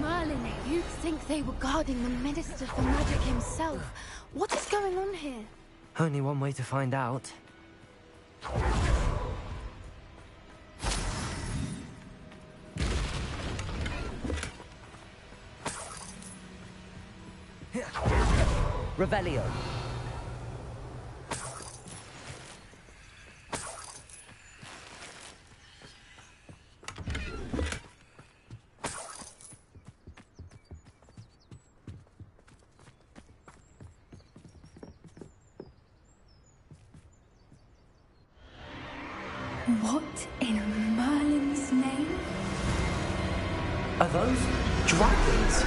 Merlin, you'd think they were guarding the Minister for Magic himself. What is going on here? Only one way to find out. Revelio. What in Merlin's name? Are those dragons?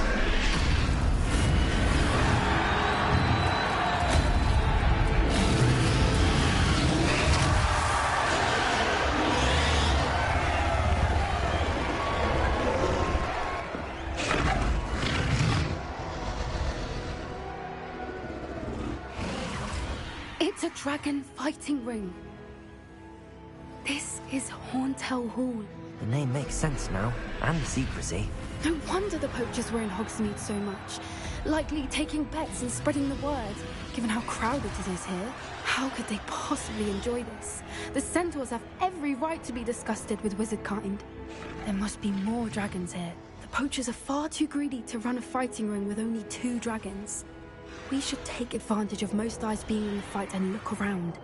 It's a dragon fighting ring. This is Hauntel Hall. The name makes sense now, and the secrecy. No wonder the poachers were in Hogsmeade so much. Likely taking bets and spreading the word, given how crowded it is here. How could they possibly enjoy this? The centaurs have every right to be disgusted with wizard kind. There must be more dragons here. The poachers are far too greedy to run a fighting ring with only 2 dragons. We should take advantage of most eyes being in the fight and look around.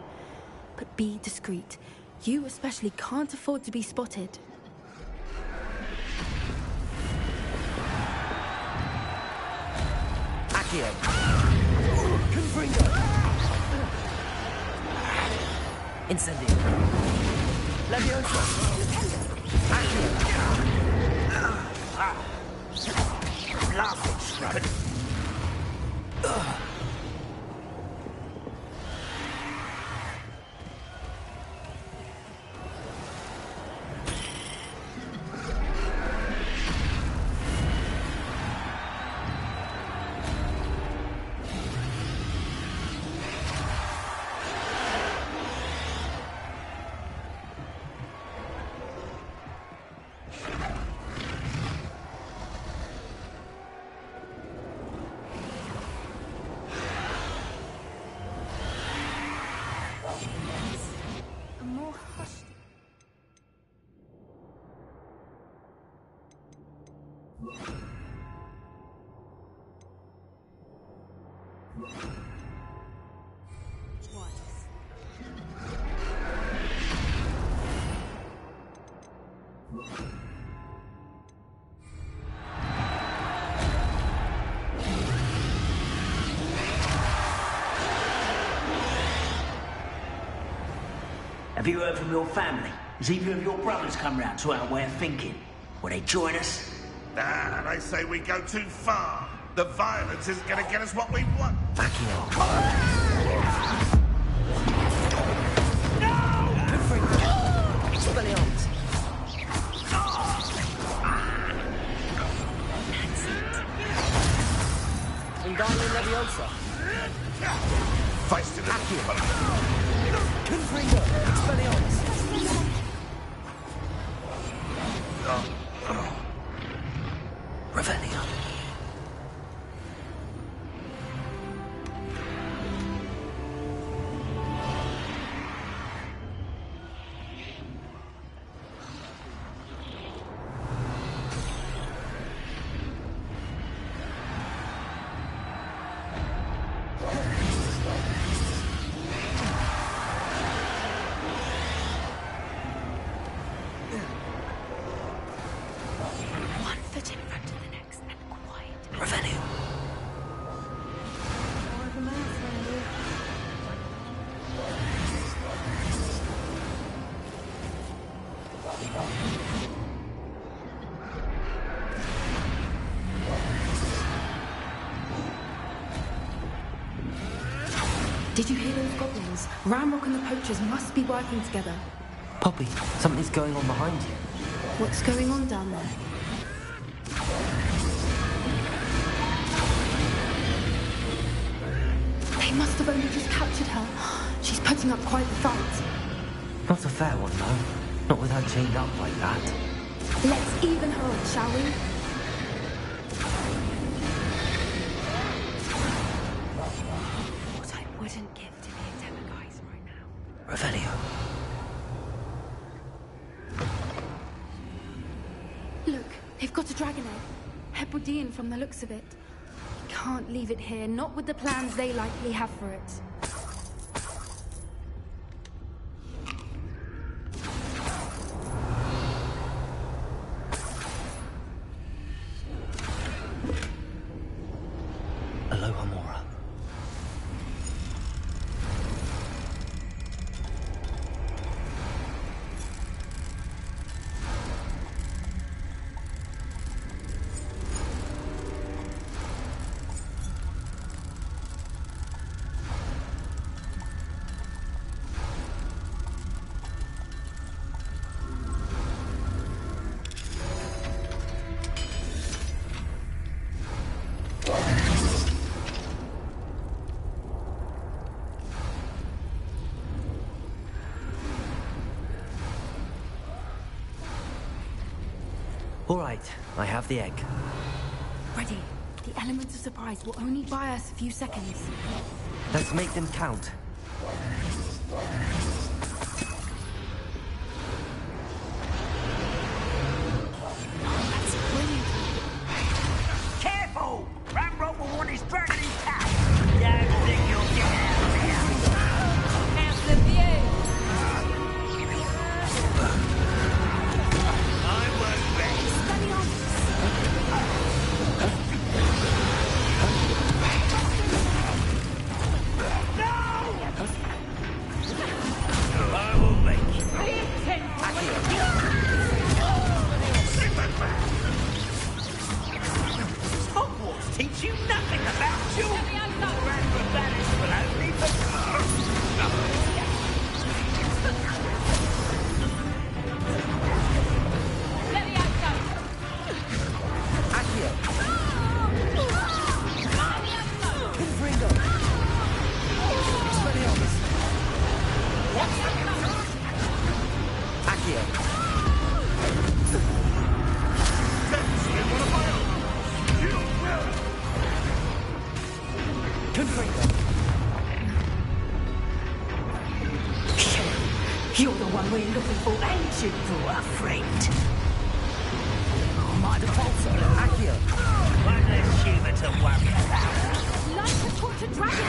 But be discreet. You especially can't afford to be spotted. Accio. Confringo. Incendio. Leviosa. Accio. Blasted scrub. Have you heard from your family? Has either of your brothers come round to our way of thinking? Will they join us? Ah, they say we go too far. The violence isn't going to get us what we want. Backing off. Expelliarmus. Wingardium Leviosa. Face to the Confringo. Expelliarmus. Revelio. Did you hear those goblins? Ranrock and the poachers must be working together. Poppy, something's going on behind you. What's going on down there? They must have only just captured her. She's putting up quite the fight. Not a fair one, though. Not with her chained up like that. Let's even her up, shall we? What I wouldn't give to be a demiguise right now. Revelio. Look, they've got a dragon egg. Hebridean from the looks of it. We can't leave it here, not with the plans they likely have for it. Aloha Mora. All right, I have the egg. Ready. The elements of surprise will only buy us a few seconds. Let's make them count. That's brilliant. Careful! Ranrock will want his dragon intact. Don't think you'll get out of here. How's the view? I won't rest. I will make you. Hogwarts teach you nothing about you. Grand Banished will only You're the one we're looking for, ain't you, for our friend? My default's Accio. One less human to worry about. Like to talk to dragon.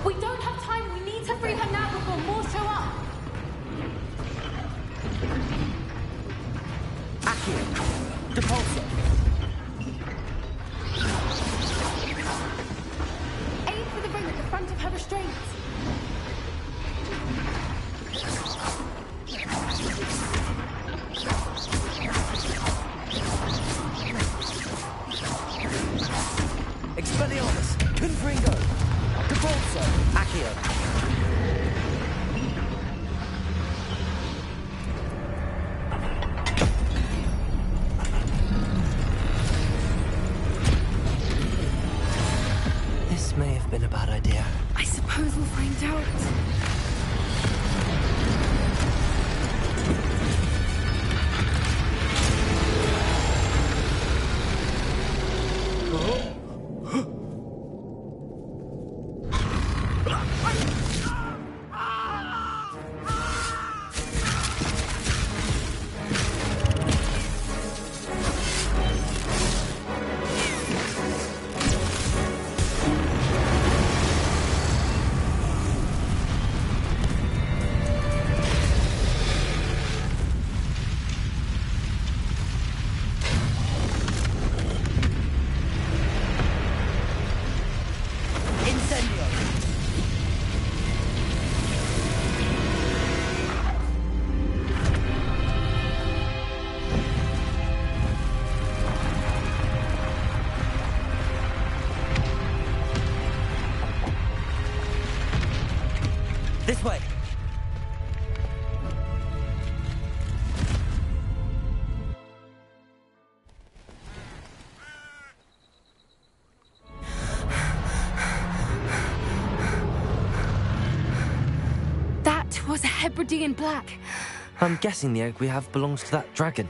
We don't have time. We need to free her now before more show up. Aim for the ring at the front of her restraints. Expelliarmus! Confringo! Depulso! Accio! This may have been a bad idea. I suppose we'll find out. This way! That was a Hebridean black. I'm guessing the egg we have belongs to that dragon.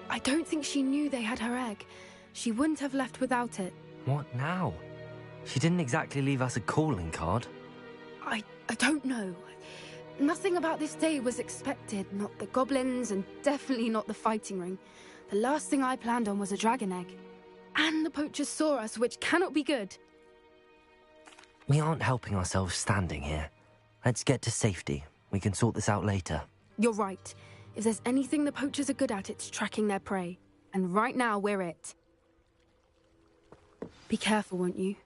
I don't think she knew they had her egg. She wouldn't have left without it. What now? She didn't exactly leave us a calling card. I don't know. Nothing about this day was expected. Not the goblins, and definitely not the fighting ring. The last thing I planned on was a dragon egg. And the poachers saw us, which cannot be good. We aren't helping ourselves standing here. Let's get to safety. We can sort this out later. You're right. If there's anything the poachers are good at, it's tracking their prey. And right now, we're it. Be careful, won't you?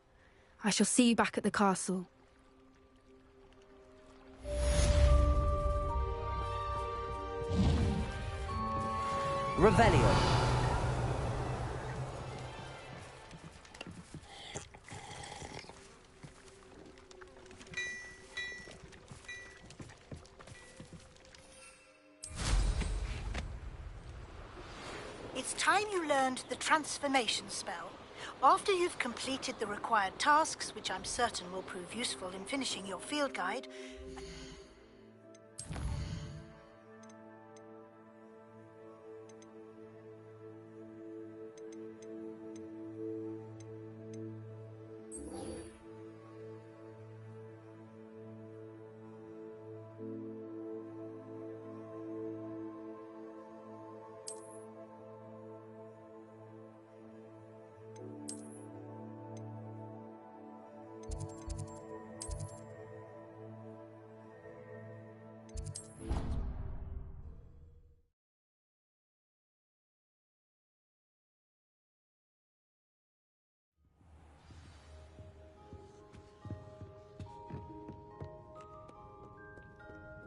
I shall see you back at the castle. Revelio. It's time you learned the transformation spell. After you've completed the required tasks, which I'm certain will prove useful in finishing your field guide,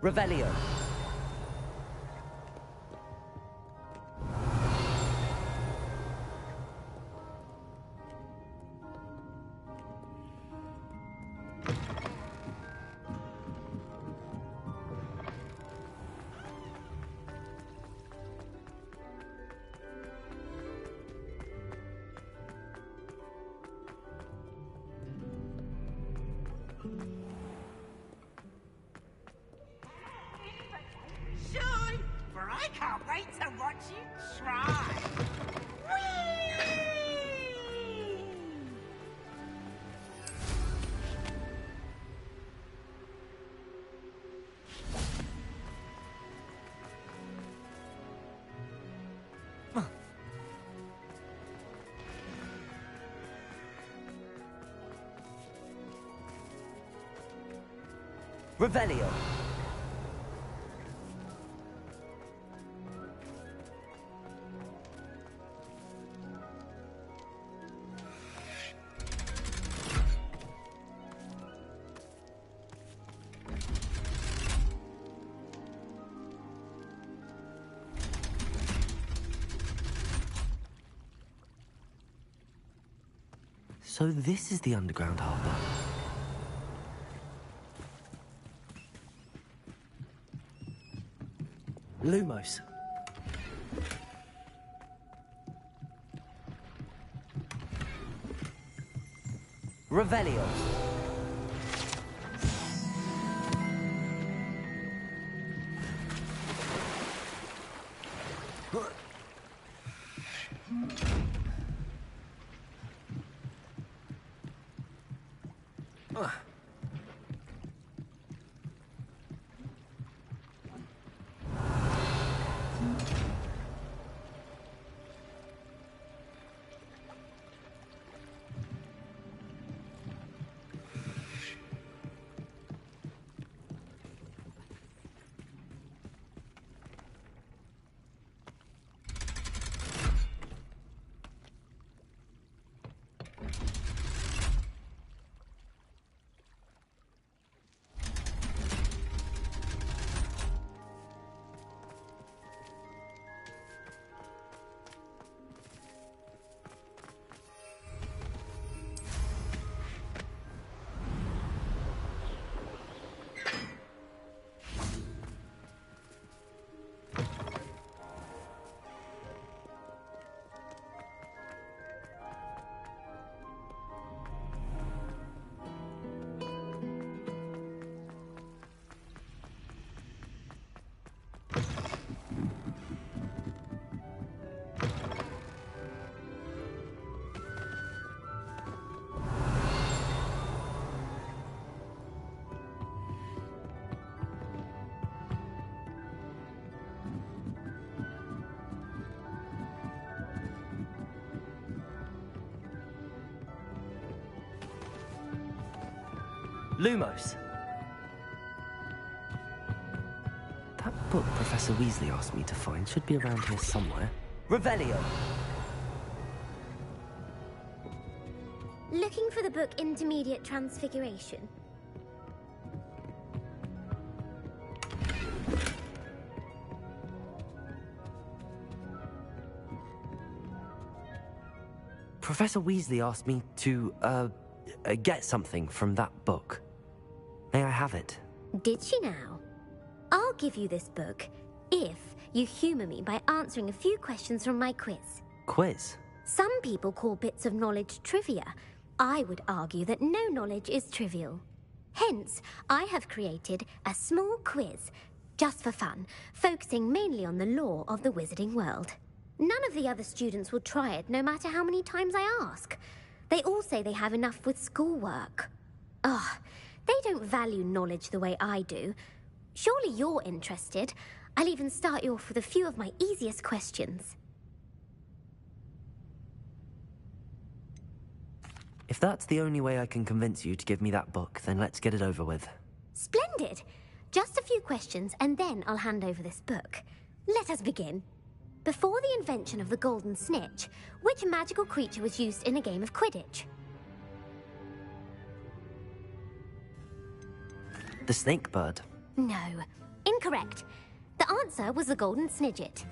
Revelio. watch you try. Revelio. So this is the underground harbour. Lumos. Revelio. Lumos. That book Professor Weasley asked me to find should be around here somewhere. Revelio. Looking for the book Intermediate Transfiguration. Professor Weasley asked me to, get something from that book. May I have it? Did she now? I'll give you this book if you humour me by answering a few questions from my quiz. Quiz? Some people call bits of knowledge trivia. I would argue that no knowledge is trivial. Hence, I have created a small quiz, just for fun, focusing mainly on the lore of the wizarding world. None of the other students will try it, no matter how many times I ask. They all say they have enough with schoolwork. Ugh, they don't value knowledge the way I do. Surely you're interested. I'll even start you off with a few of my easiest questions. If that's the only way I can convince you to give me that book, then let's get it over with. Splendid! Just a few questions, and then I'll hand over this book. Let us begin. Before the invention of the golden snitch, which magical creature was used in a game of Quidditch? The snake bird. No. Incorrect. The answer was the golden snidget.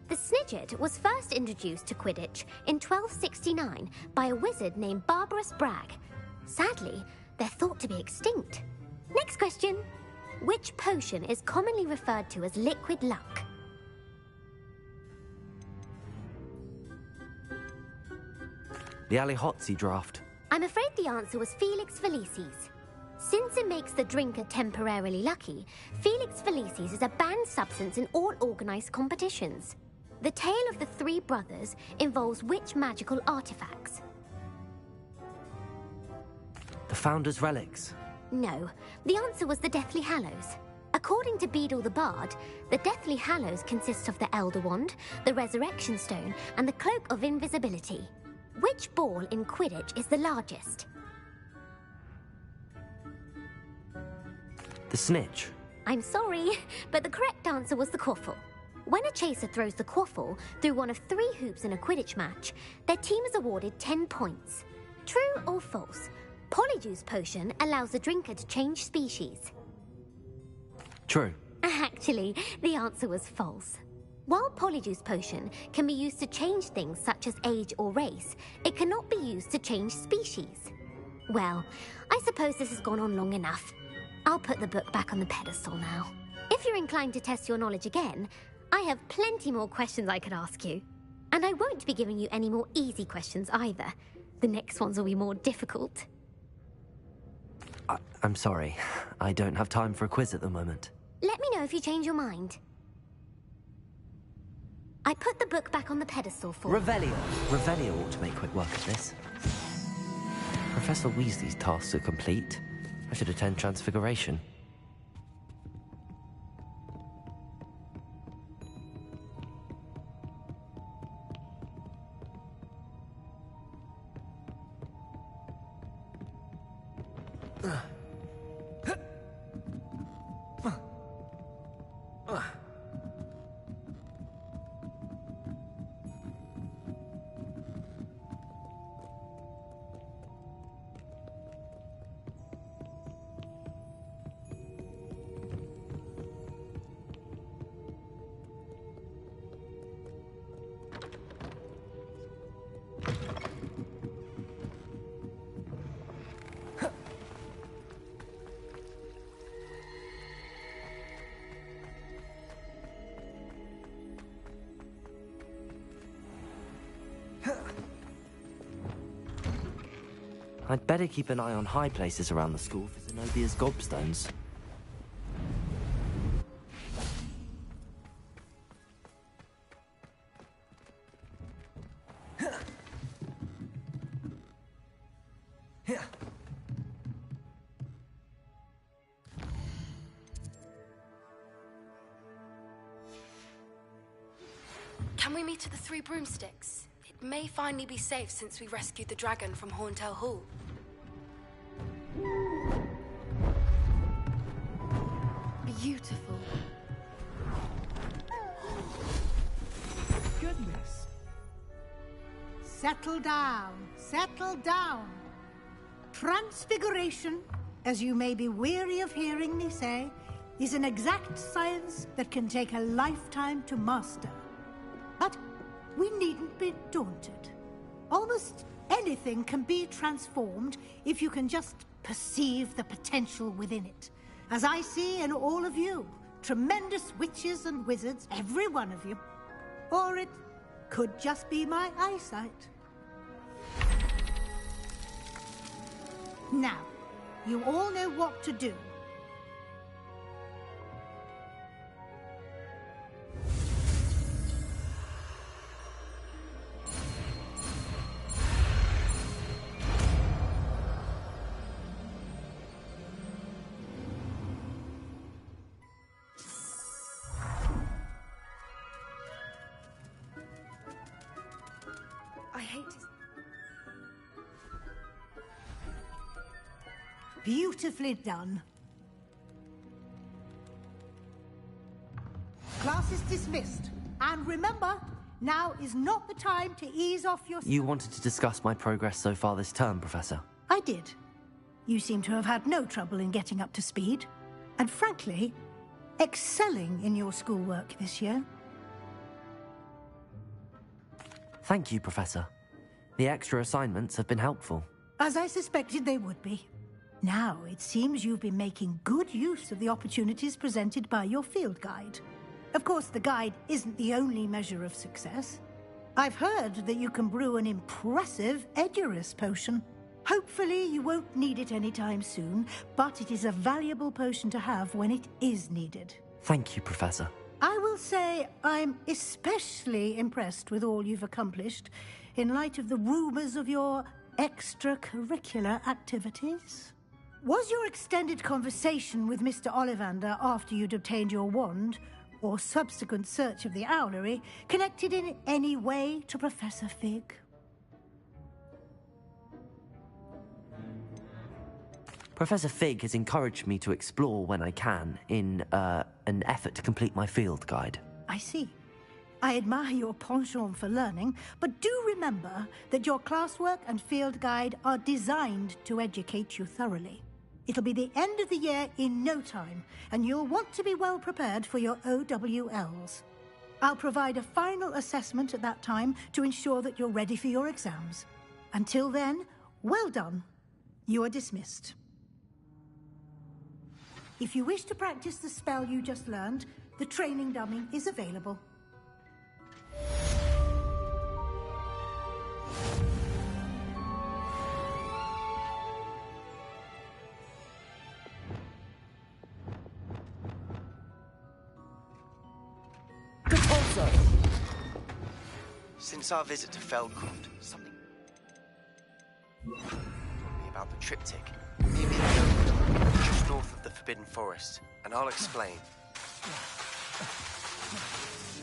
The snidget was first introduced to Quidditch in 1269 by a wizard named Barbarous Bragg. Sadly, they're thought to be extinct. Next question. Which potion is commonly referred to as liquid luck? The Allihotzi draft. I'm afraid the answer was Felix Felicis. Since it makes the drinker temporarily lucky, Felix Felicis is a banned substance in all organised competitions. The tale of the three brothers involves which magical artifacts? The Founder's relics. No, the answer was the Deathly Hallows. According to Beadle the Bard, the Deathly Hallows consists of the Elder Wand, the Resurrection Stone, and the Cloak of Invisibility. Which ball in Quidditch is the largest? The Snitch. I'm sorry, but the correct answer was the Quaffle. When a chaser throws the Quaffle through one of 3 hoops in a Quidditch match, their team is awarded 10 points. True or false? Polyjuice Potion allows the drinker to change species. True. Actually, the answer was false. While Polyjuice Potion can be used to change things such as age or race, it cannot be used to change species. Well, I suppose this has gone on long enough. I'll put the book back on the pedestal now. If you're inclined to test your knowledge again, I have plenty more questions I could ask you. And I won't be giving you any more easy questions either. The next ones will be more difficult. I'm sorry. I don't have time for a quiz at the moment. Let me know if you change your mind. I put the book back on the pedestal for... Revelio. Revelio ought to make quick work of this. Professor Weasley's tasks are complete. I should attend Transfiguration. I'd better keep an eye on high places around the school for Zenobia's gobstones. Can we meet at the Three Broomsticks? It may finally be safe since we rescued the dragon from Horntail Hall. Beautiful. Goodness. Settle down. Settle down. Transfiguration, as you may be weary of hearing me say, is an exact science that can take a lifetime to master. But we needn't be daunted. Almost anything can be transformed if you can just perceive the potential within it. As I see in all of you, tremendous witches and wizards, every one of you. Or it could just be my eyesight. Now, you all know what to do. I hate to... Beautifully done. Class is dismissed. And remember, now is not the time to ease off your... You wanted to discuss my progress so far this term, Professor. I did. You seem to have had no trouble in getting up to speed. And frankly, excelling in your schoolwork this year. Thank you, Professor. The extra assignments have been helpful. As I suspected they would be. Now, it seems you've been making good use of the opportunities presented by your field guide. Of course, the guide isn't the only measure of success. I've heard that you can brew an impressive Edurus potion. Hopefully, you won't need it anytime soon, but it is a valuable potion to have when it is needed. Thank you, Professor. I will say I'm especially impressed with all you've accomplished in light of the rumors of your extracurricular activities. Was your extended conversation with Mr. Ollivander after you'd obtained your wand, or subsequent search of the owlery, connected in any way to Professor Fig? Professor Fig has encouraged me to explore when I can in an effort to complete my field guide. I see. I admire your penchant for learning, but do remember that your classwork and field guide are designed to educate you thoroughly. It'll be the end of the year in no time, and you'll want to be well prepared for your OWLs. I'll provide a final assessment at that time to ensure that you're ready for your exams. Until then, well done. You are dismissed. If you wish to practice the spell you just learned, the training dummy is available. Since our visit to Feldcroft, something told me about the triptych. Near me, just north of the Forbidden Forest, and I'll explain.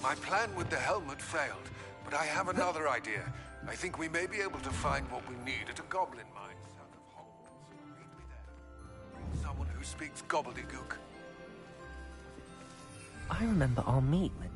My plan with the helmet failed, but I have another idea. I think we may be able to find what we need at a goblin mine south of Hogwarts. Meet me there. Bring someone who speaks gobbledygook. I remember our meet when...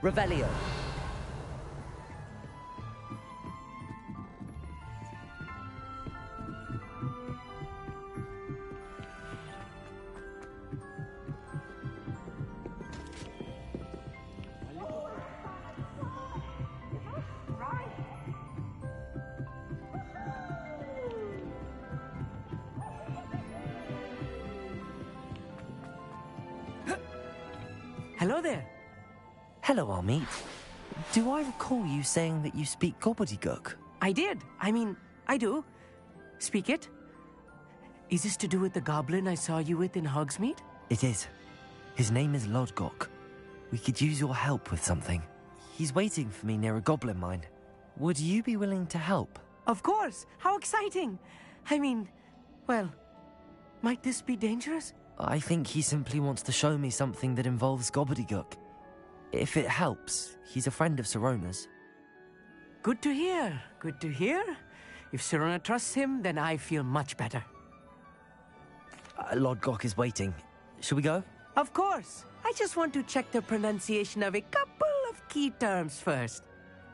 Revelio. Hello there. Hello, Amit. Do I recall you saying that you speak gobbledygook? I did. I mean, I do. Speak it. Is this to do with the goblin I saw you with in Hogsmeade? It is. His name is Lodgok. We could use your help with something. He's waiting for me near a goblin mine. Would you be willing to help? Of course. How exciting. I mean, well, might this be dangerous? I think he simply wants to show me something that involves gobbledygook. If it helps, he's a friend of Sirona's. Good to hear. Good to hear. If Sirona trusts him, then I feel much better. Lodgok is waiting. Shall we go? Of course. I just want to check the pronunciation of a couple of key terms first.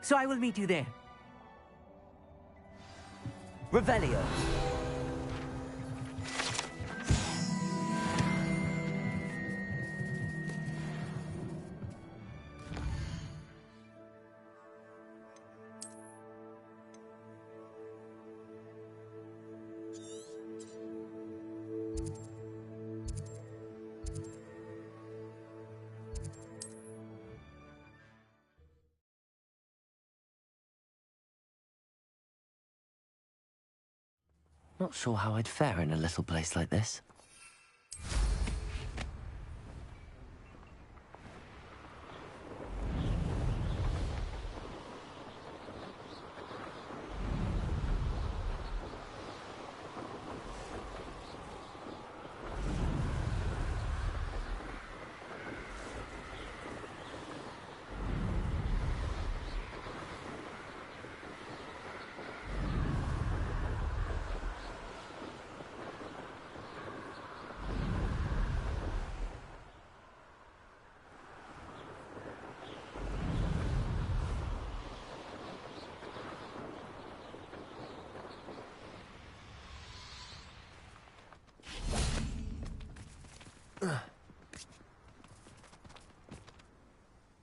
So I will meet you there. Revelio. Not sure how I'd fare in a little place like this.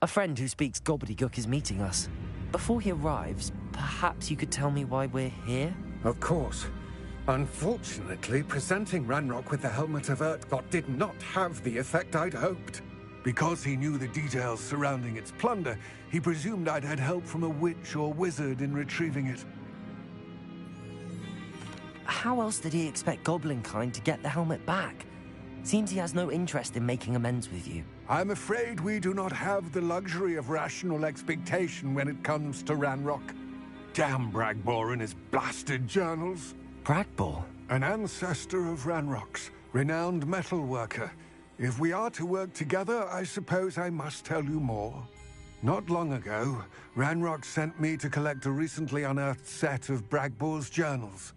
A friend who speaks gobbledygook is meeting us. Before he arrives, perhaps you could tell me why we're here? Of course. Unfortunately, presenting Ranrock with the Helmet of Urtkot did not have the effect I'd hoped. Because he knew the details surrounding its plunder, he presumed I'd had help from a witch or wizard in retrieving it. How else did he expect Goblinkind to get the helmet back? Seems he has no interest in making amends with you. I'm afraid we do not have the luxury of rational expectation when it comes to Ranrock. Damn Bragbor and his blasted journals. Bragbor? An ancestor of Ranrock's, renowned metal worker. If we are to work together, I suppose I must tell you more. Not long ago, Ranrock sent me to collect a recently unearthed set of Bragbor's journals.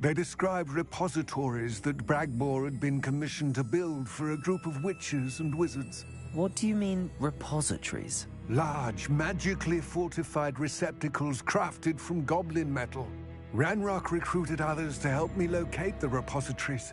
They described repositories that Bragbor had been commissioned to build for a group of witches and wizards. What do you mean, repositories? Large, magically fortified receptacles crafted from goblin metal. Ranrock recruited others to help me locate the repositories.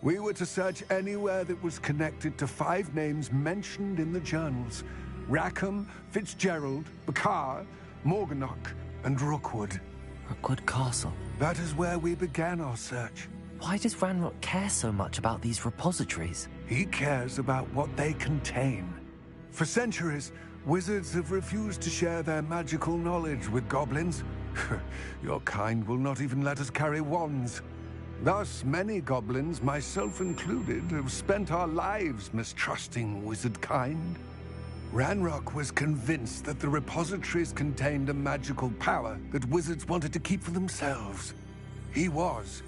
We were to search anywhere that was connected to 5 names mentioned in the journals. Rackham, Fitzgerald, Bakar, Morganach, and Rookwood. Rookwood Castle? That is where we began our search. Why does Ranrock care so much about these repositories? He cares about what they contain. For centuries, wizards have refused to share their magical knowledge with goblins. Your kind will not even let us carry wands. Thus, many goblins, myself included, have spent our lives mistrusting wizard kind. Ranrock was convinced that the repositories contained a magical power that wizards wanted to keep for themselves. He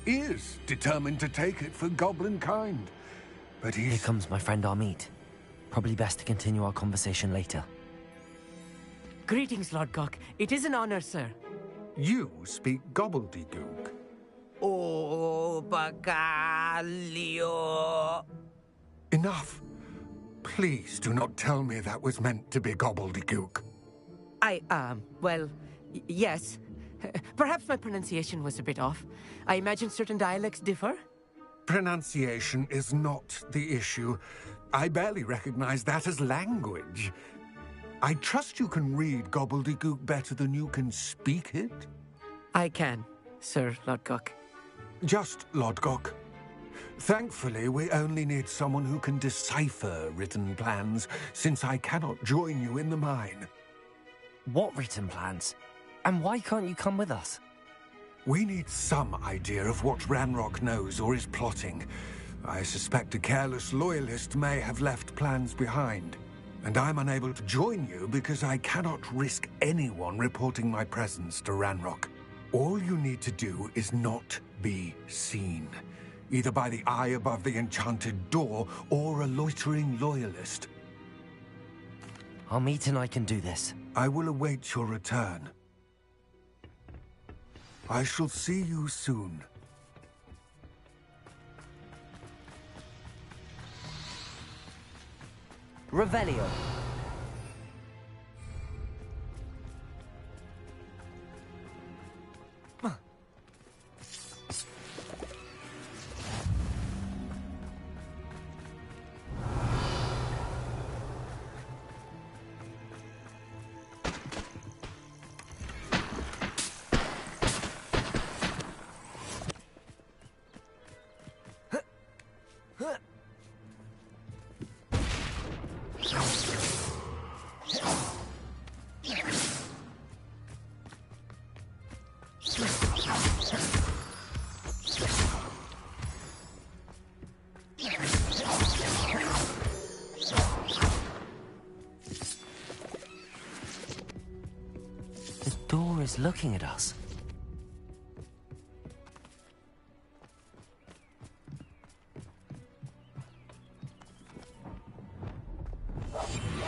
is determined to take it for goblin kind. But Here comes my friend Amit. Probably best to continue our conversation later. Greetings, Lord Gok. It is an honor, sir. You speak gobbledygook. Oh, Bagalio. Enough. Please do not tell me that was meant to be gobbledygook. Well, yes. Perhaps my pronunciation was a bit off. I imagine certain dialects differ? Pronunciation is not the issue. I barely recognize that as language. I trust you can read gobbledygook better than you can speak it? I can, Sir Lodgok. Just Lodgok. Thankfully, we only need someone who can decipher written plans, since I cannot join you in the mine. What written plans? And why can't you come with us? We need some idea of what Ranrock knows or is plotting. I suspect a careless loyalist may have left plans behind. And I'm unable to join you because I cannot risk anyone reporting my presence to Ranrock. All you need to do is not be seen. Either by the eye above the enchanted door, or a loitering loyalist. Amit and I can do this. I will await your return. I shall see you soon. Revelio. Is looking at us.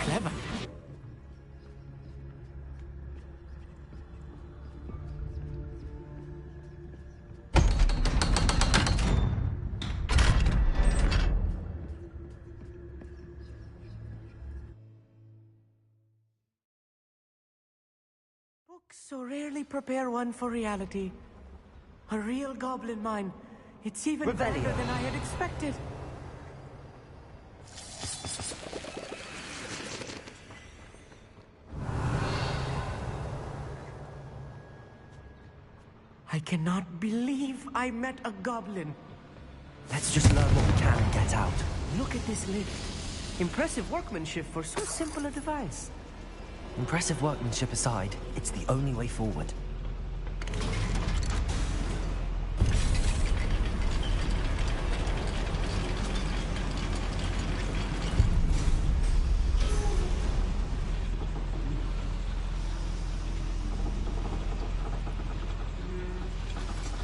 Clever. So rarely prepare one for reality. A real goblin mine. It's even better than I had expected. cannot believe I met a goblin. Let's just learn what we can and get out. Look at this lid. Impressive workmanship for so simple a device. Impressive workmanship aside, it's the only way forward.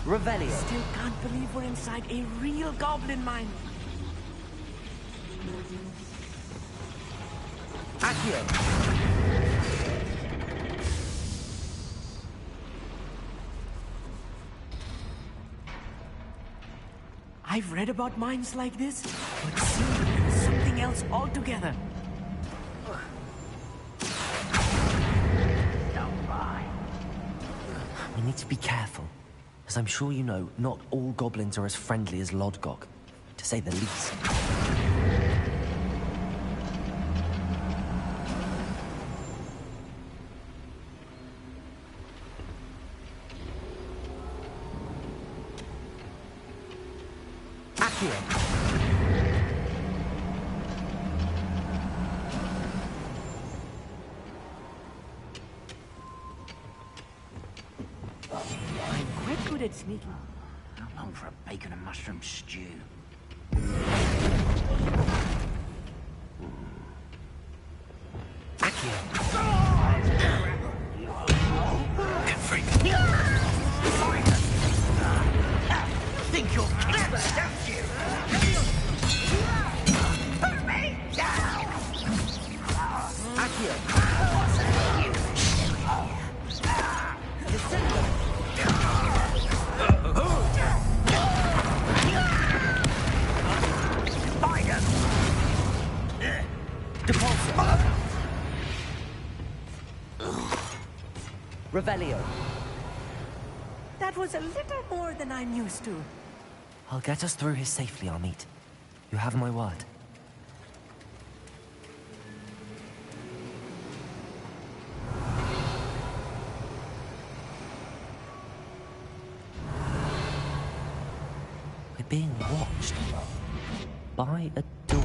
Revelio. Still can't believe we're inside a real goblin mine. Accio. I've read about mines like this, but seeing is something else altogether. We need to be careful. As I'm sure you know, not all goblins are as friendly as Lodgok, to say the least. Accio. Good sneaking. How long for a bacon and mushroom stew? Think you're clever, don't you? Put me down! Revelio. That was a little more than I'm used to. I'll get us through here safely, Amit. You have my word. We're being watched by a door.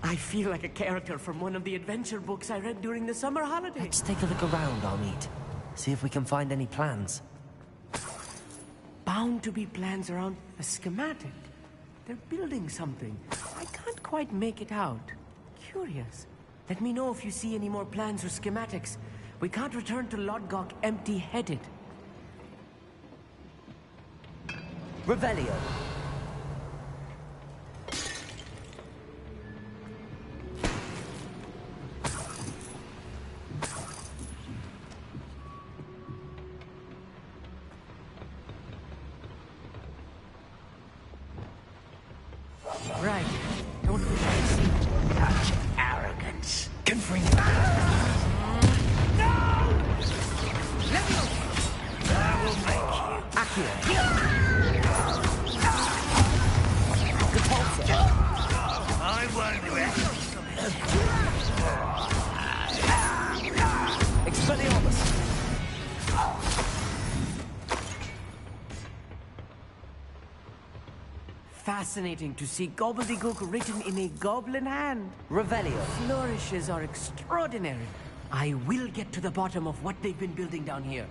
I feel like a character from one of the adventure books I read during the summer holidays. Let's take a look around, Amit. See if we can find any plans. Bound to be plans around a schematic. They're building something. I can't quite make it out. Curious. Let me know if you see any more plans or schematics. We can't return to Lodgok empty-headed. Revelio. Right. Don't wish I'd seen Such arrogance. Confront. No! Let me I will make you. Accio. I won't let you. Expelliarmus. Fascinating to see gobbledygook written in a goblin hand. Revelio. Flourishes are extraordinary. I will get to the bottom of what they've been building down here.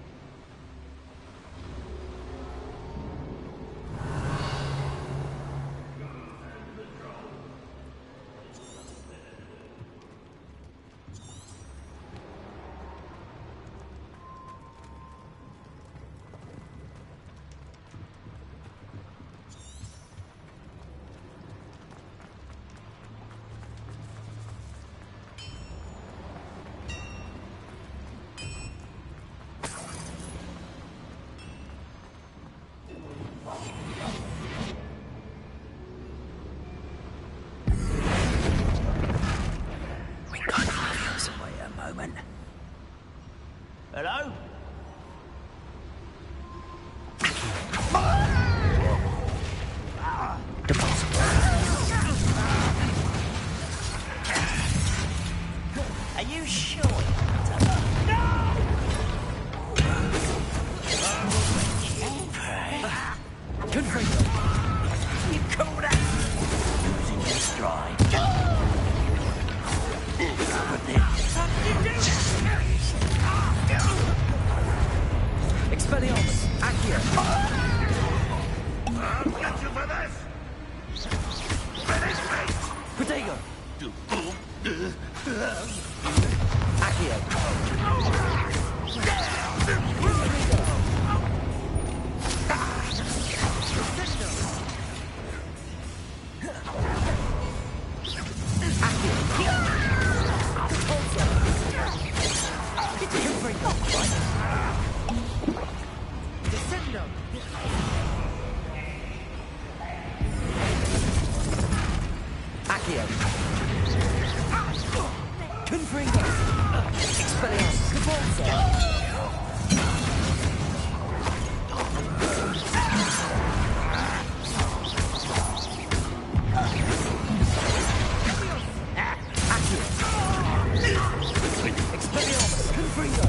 Confringo. You call that? Losing your stride. But then... Expelliarmus. Accio. I'll get you for this! Finish me! Protego. Accio. Accio. Confringo. Expelliarmus. Cavolso. Expelliarmus. Confringo.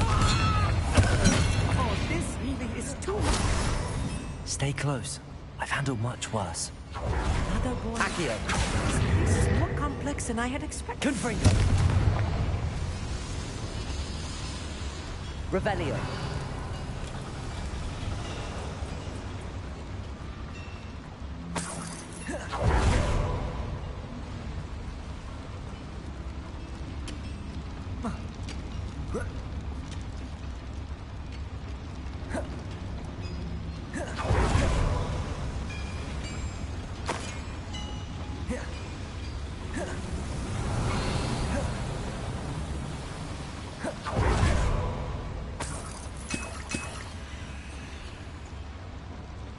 Oh, this really is too much. Stay close. I've handled much worse. Another boy. Accio. This is more complex than I had expected. Confringo. Revelio.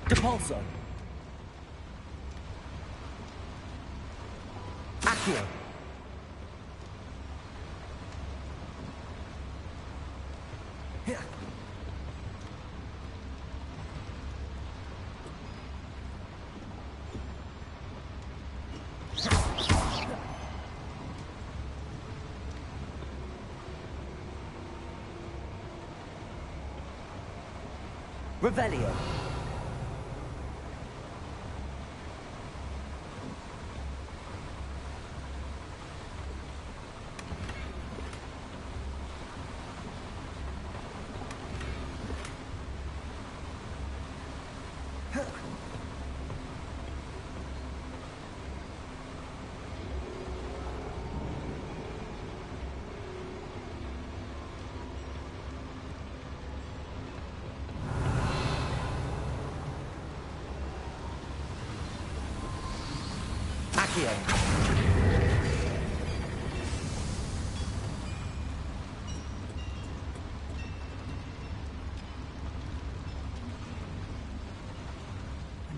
Depulso. Accio. Revelio. Accio.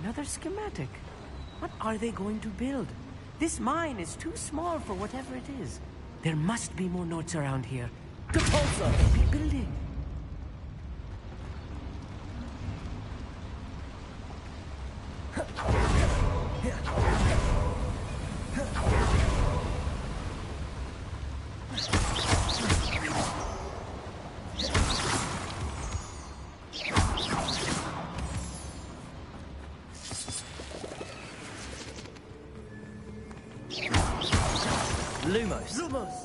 Another schematic. What are they going to build? This mine is too small for whatever it is. There must be more notes around here. Depulso. Be building. Lumos. Lumos.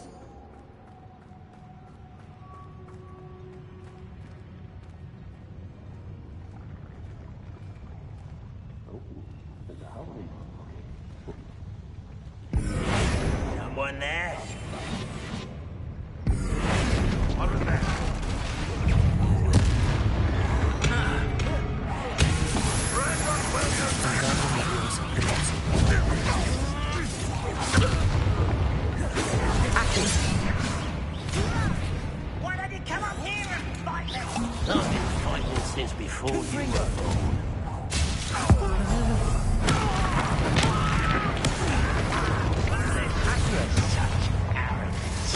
Someone there? What was that? Why don't you come up here and fight me? I've been fighting since before you were born. Such arrogance.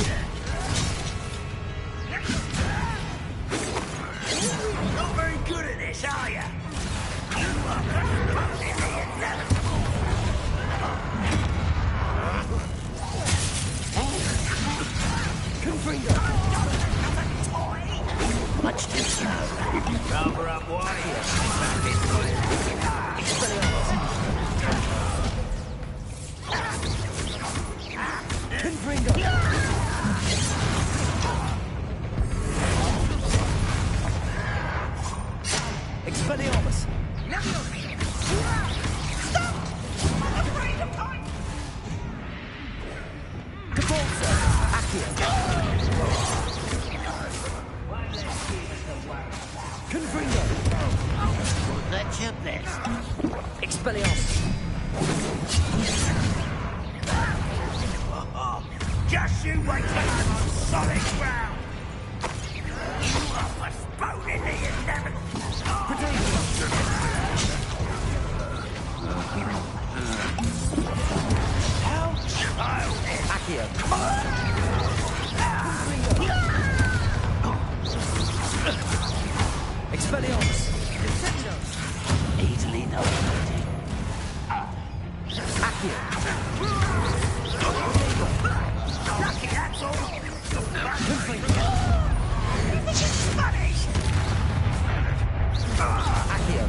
Not very good at this, are you? You are completely inevitable. Confringo. Much too slow. Cover up warrior. Expelliarmus! Stop! I'm afraid of time! Cabalza! Accio! Confringo! Well, that's your best. Expelliarmus! Just you wait till I'm on solid ground! You are postponing the inevitable! How childish! Accio! Expelliarmus! Easily done. Accio! Lucky, that's all! Confringo! You think it's funny? Accio!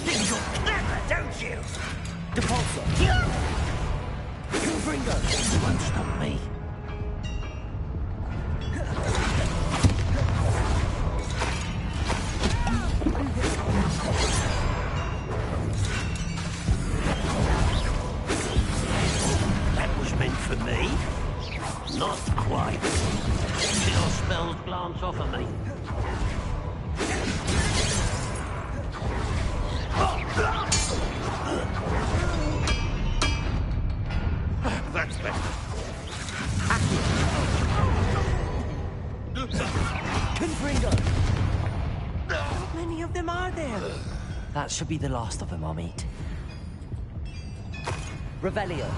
Think you're clever, don't you? Depulso! Confringo! You won't stop me. That was meant for me. Not quite. Your spells glance off of me. That's better. Confringo! How many of them are there? That should be the last of them, I'll meet. Revelio.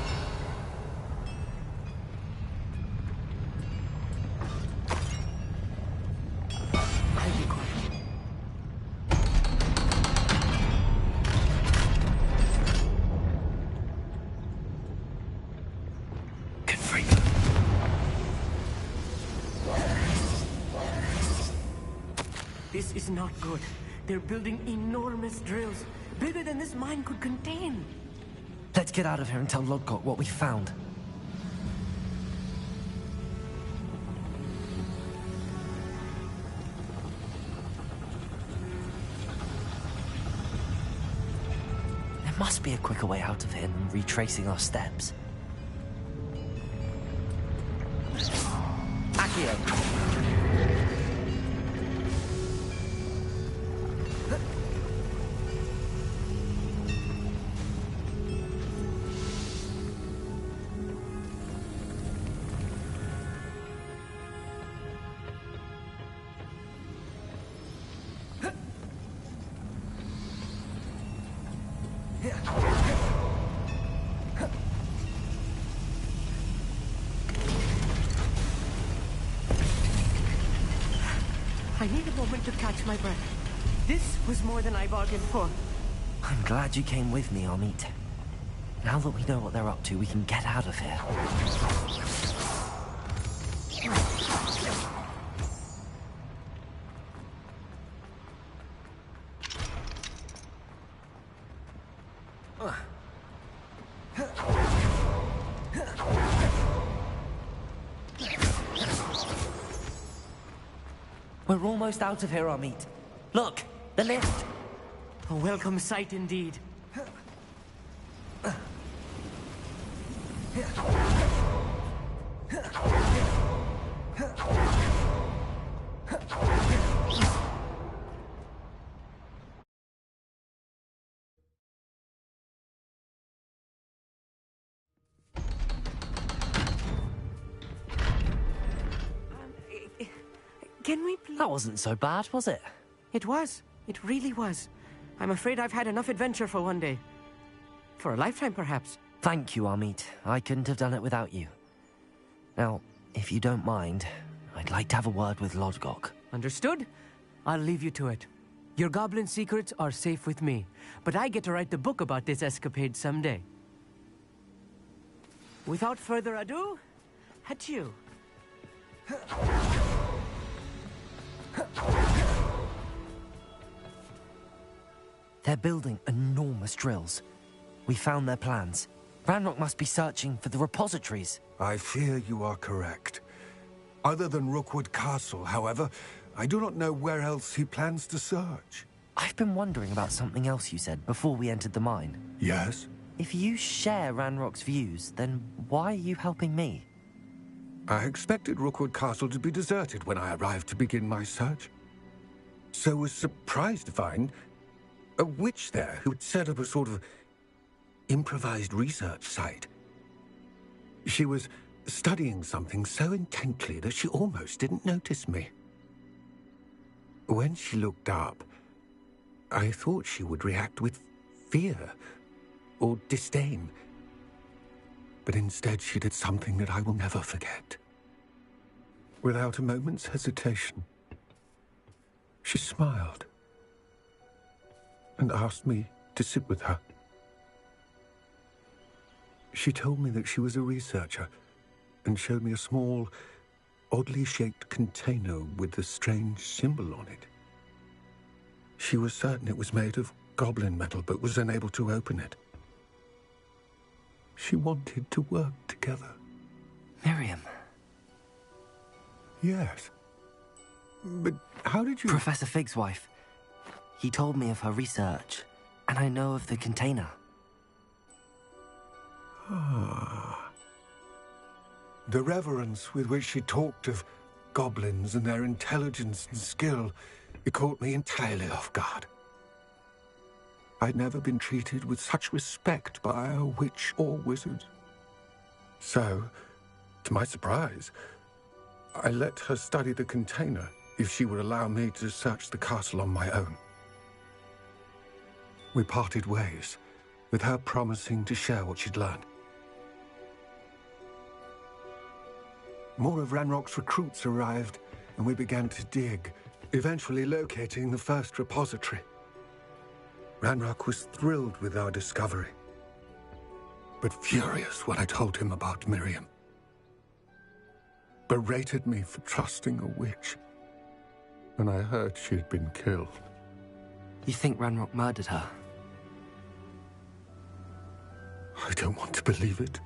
I'll be quiet. This is not good. They're building enormous drills, bigger than this mine could contain. Let's get out of here and tell Lodgok what we found. There must be a quicker way out of here than retracing our steps. Accio! I need a moment to catch my breath. This was more than I bargained for. I'm glad you came with me, Amit. Now that we know what they're up to, we can get out of here. We're almost out of here, Amit. Look, the lift. A welcome sight indeed. Can we please... That wasn't so bad, was it? It was. It really was. I'm afraid I've had enough adventure for one day. For a lifetime, perhaps. Thank you, Amit. I couldn't have done it without you. Now, if you don't mind, I'd like to have a word with Lodgok. Understood? I'll leave you to it. Your goblin secrets are safe with me, but I get to write the book about this escapade someday. Without further ado, adieu. They're building enormous drills. We found their plans. Ranrock must be searching for the repositories. I fear you are correct. Other than Rookwood Castle, however, I do not know where else he plans to search. I've been wondering about something else you said before we entered the mine. Yes? If you share Ranrock's views, then why are you helping me? I expected Rookwood Castle to be deserted when I arrived to begin my search. So was surprised to find a witch there who had set up a sort of improvised research site. She was studying something so intently that she almost didn't notice me. When she looked up, I thought she would react with fear or disdain. But instead she did something that I will never forget. Without a moment's hesitation, she smiled and asked me to sit with her. She told me that she was a researcher and showed me a small, oddly shaped container with a strange symbol on it. She was certain it was made of goblin metal, but was unable to open it. She wanted to work together. Miriam. Yes. But how did you... Professor Fig's wife. He told me of her research, and I know of the container. Ah. The reverence with which she talked of goblins and their intelligence and skill, it caught me entirely off guard. I'd never been treated with such respect by a witch or wizard. So, to my surprise, I let her study the container if she would allow me to search the castle on my own. We parted ways, with her promising to share what she'd learned. More of Ranrock's recruits arrived, and we began to dig, eventually locating the first repository. Ranrock was thrilled with our discovery, but furious when I told him about Miriam. Berated me for trusting a witch, and I heard she'd been killed. You think Ranrock murdered her? I don't want to believe it,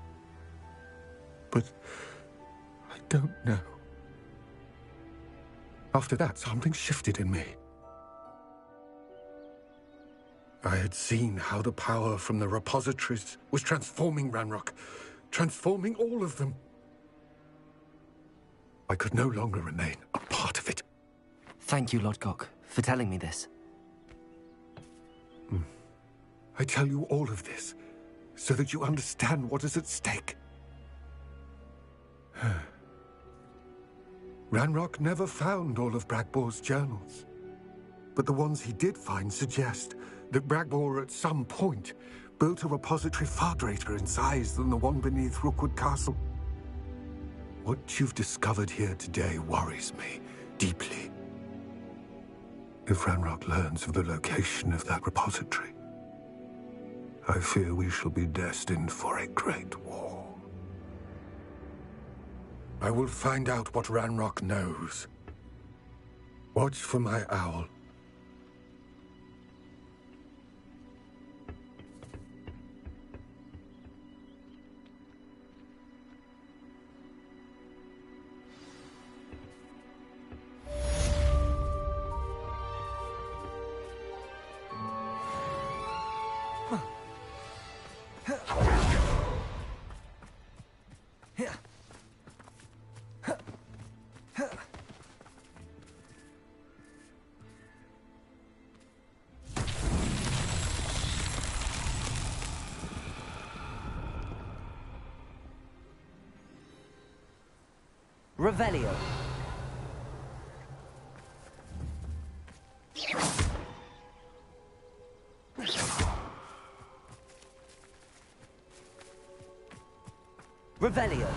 but I don't know. After that, something shifted in me. I had seen how the power from the repositories was transforming Ranrock, transforming all of them. I could no longer remain a part of it. Thank you, Lodgok, for telling me this. I tell you all of this so that you understand what is at stake. Ranrock never found all of Bragbor's journals, but the ones he did find suggest that Bragbor at some point built a repository far greater in size than the one beneath Rookwood Castle. What you've discovered here today worries me deeply. If Ranrock learns of the location of that repository, I fear we shall be destined for a great war. I will find out what Ranrock knows. Watch for my owl. Revelio. Revelio.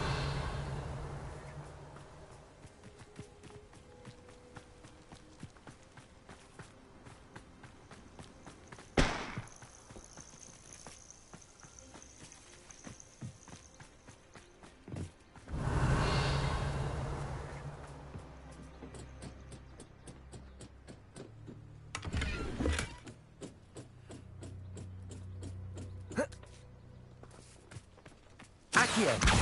Accio!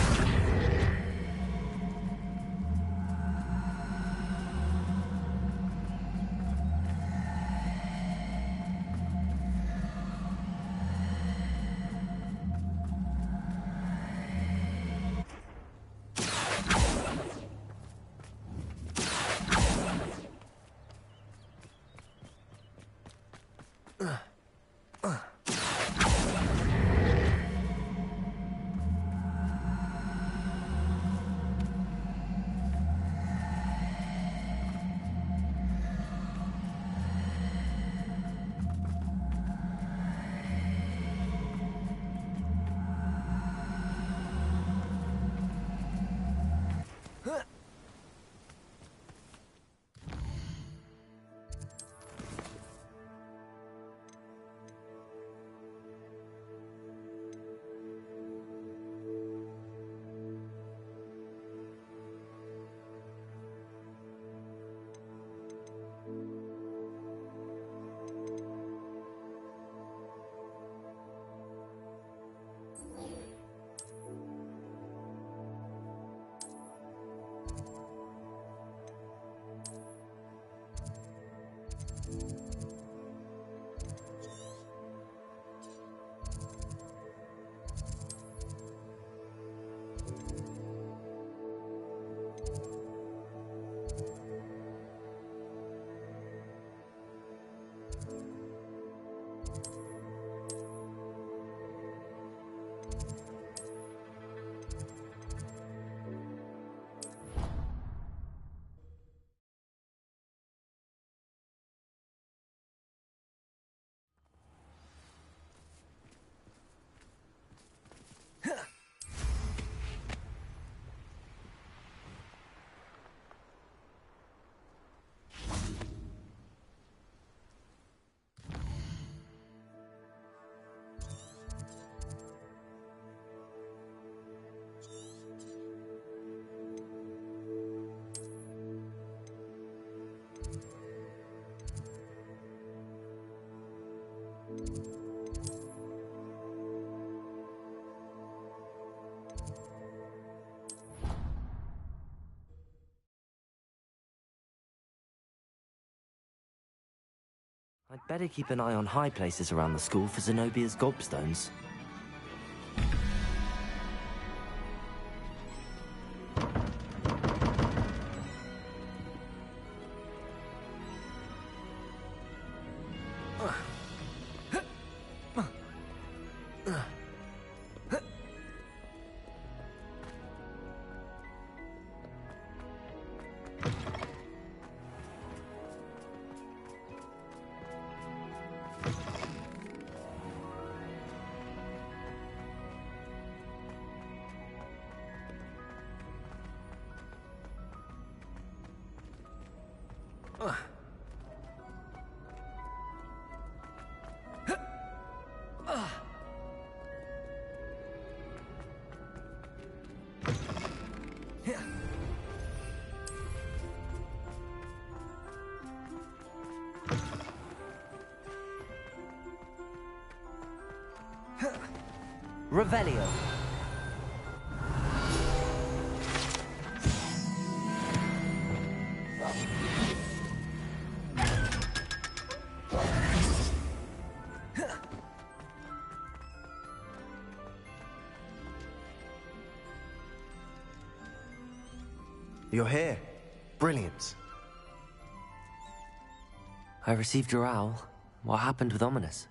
I'd better keep an eye on high places around the school for Zenobia's gobstones. Revelio. You're here. Brilliant. I received your owl. What happened with Ominous?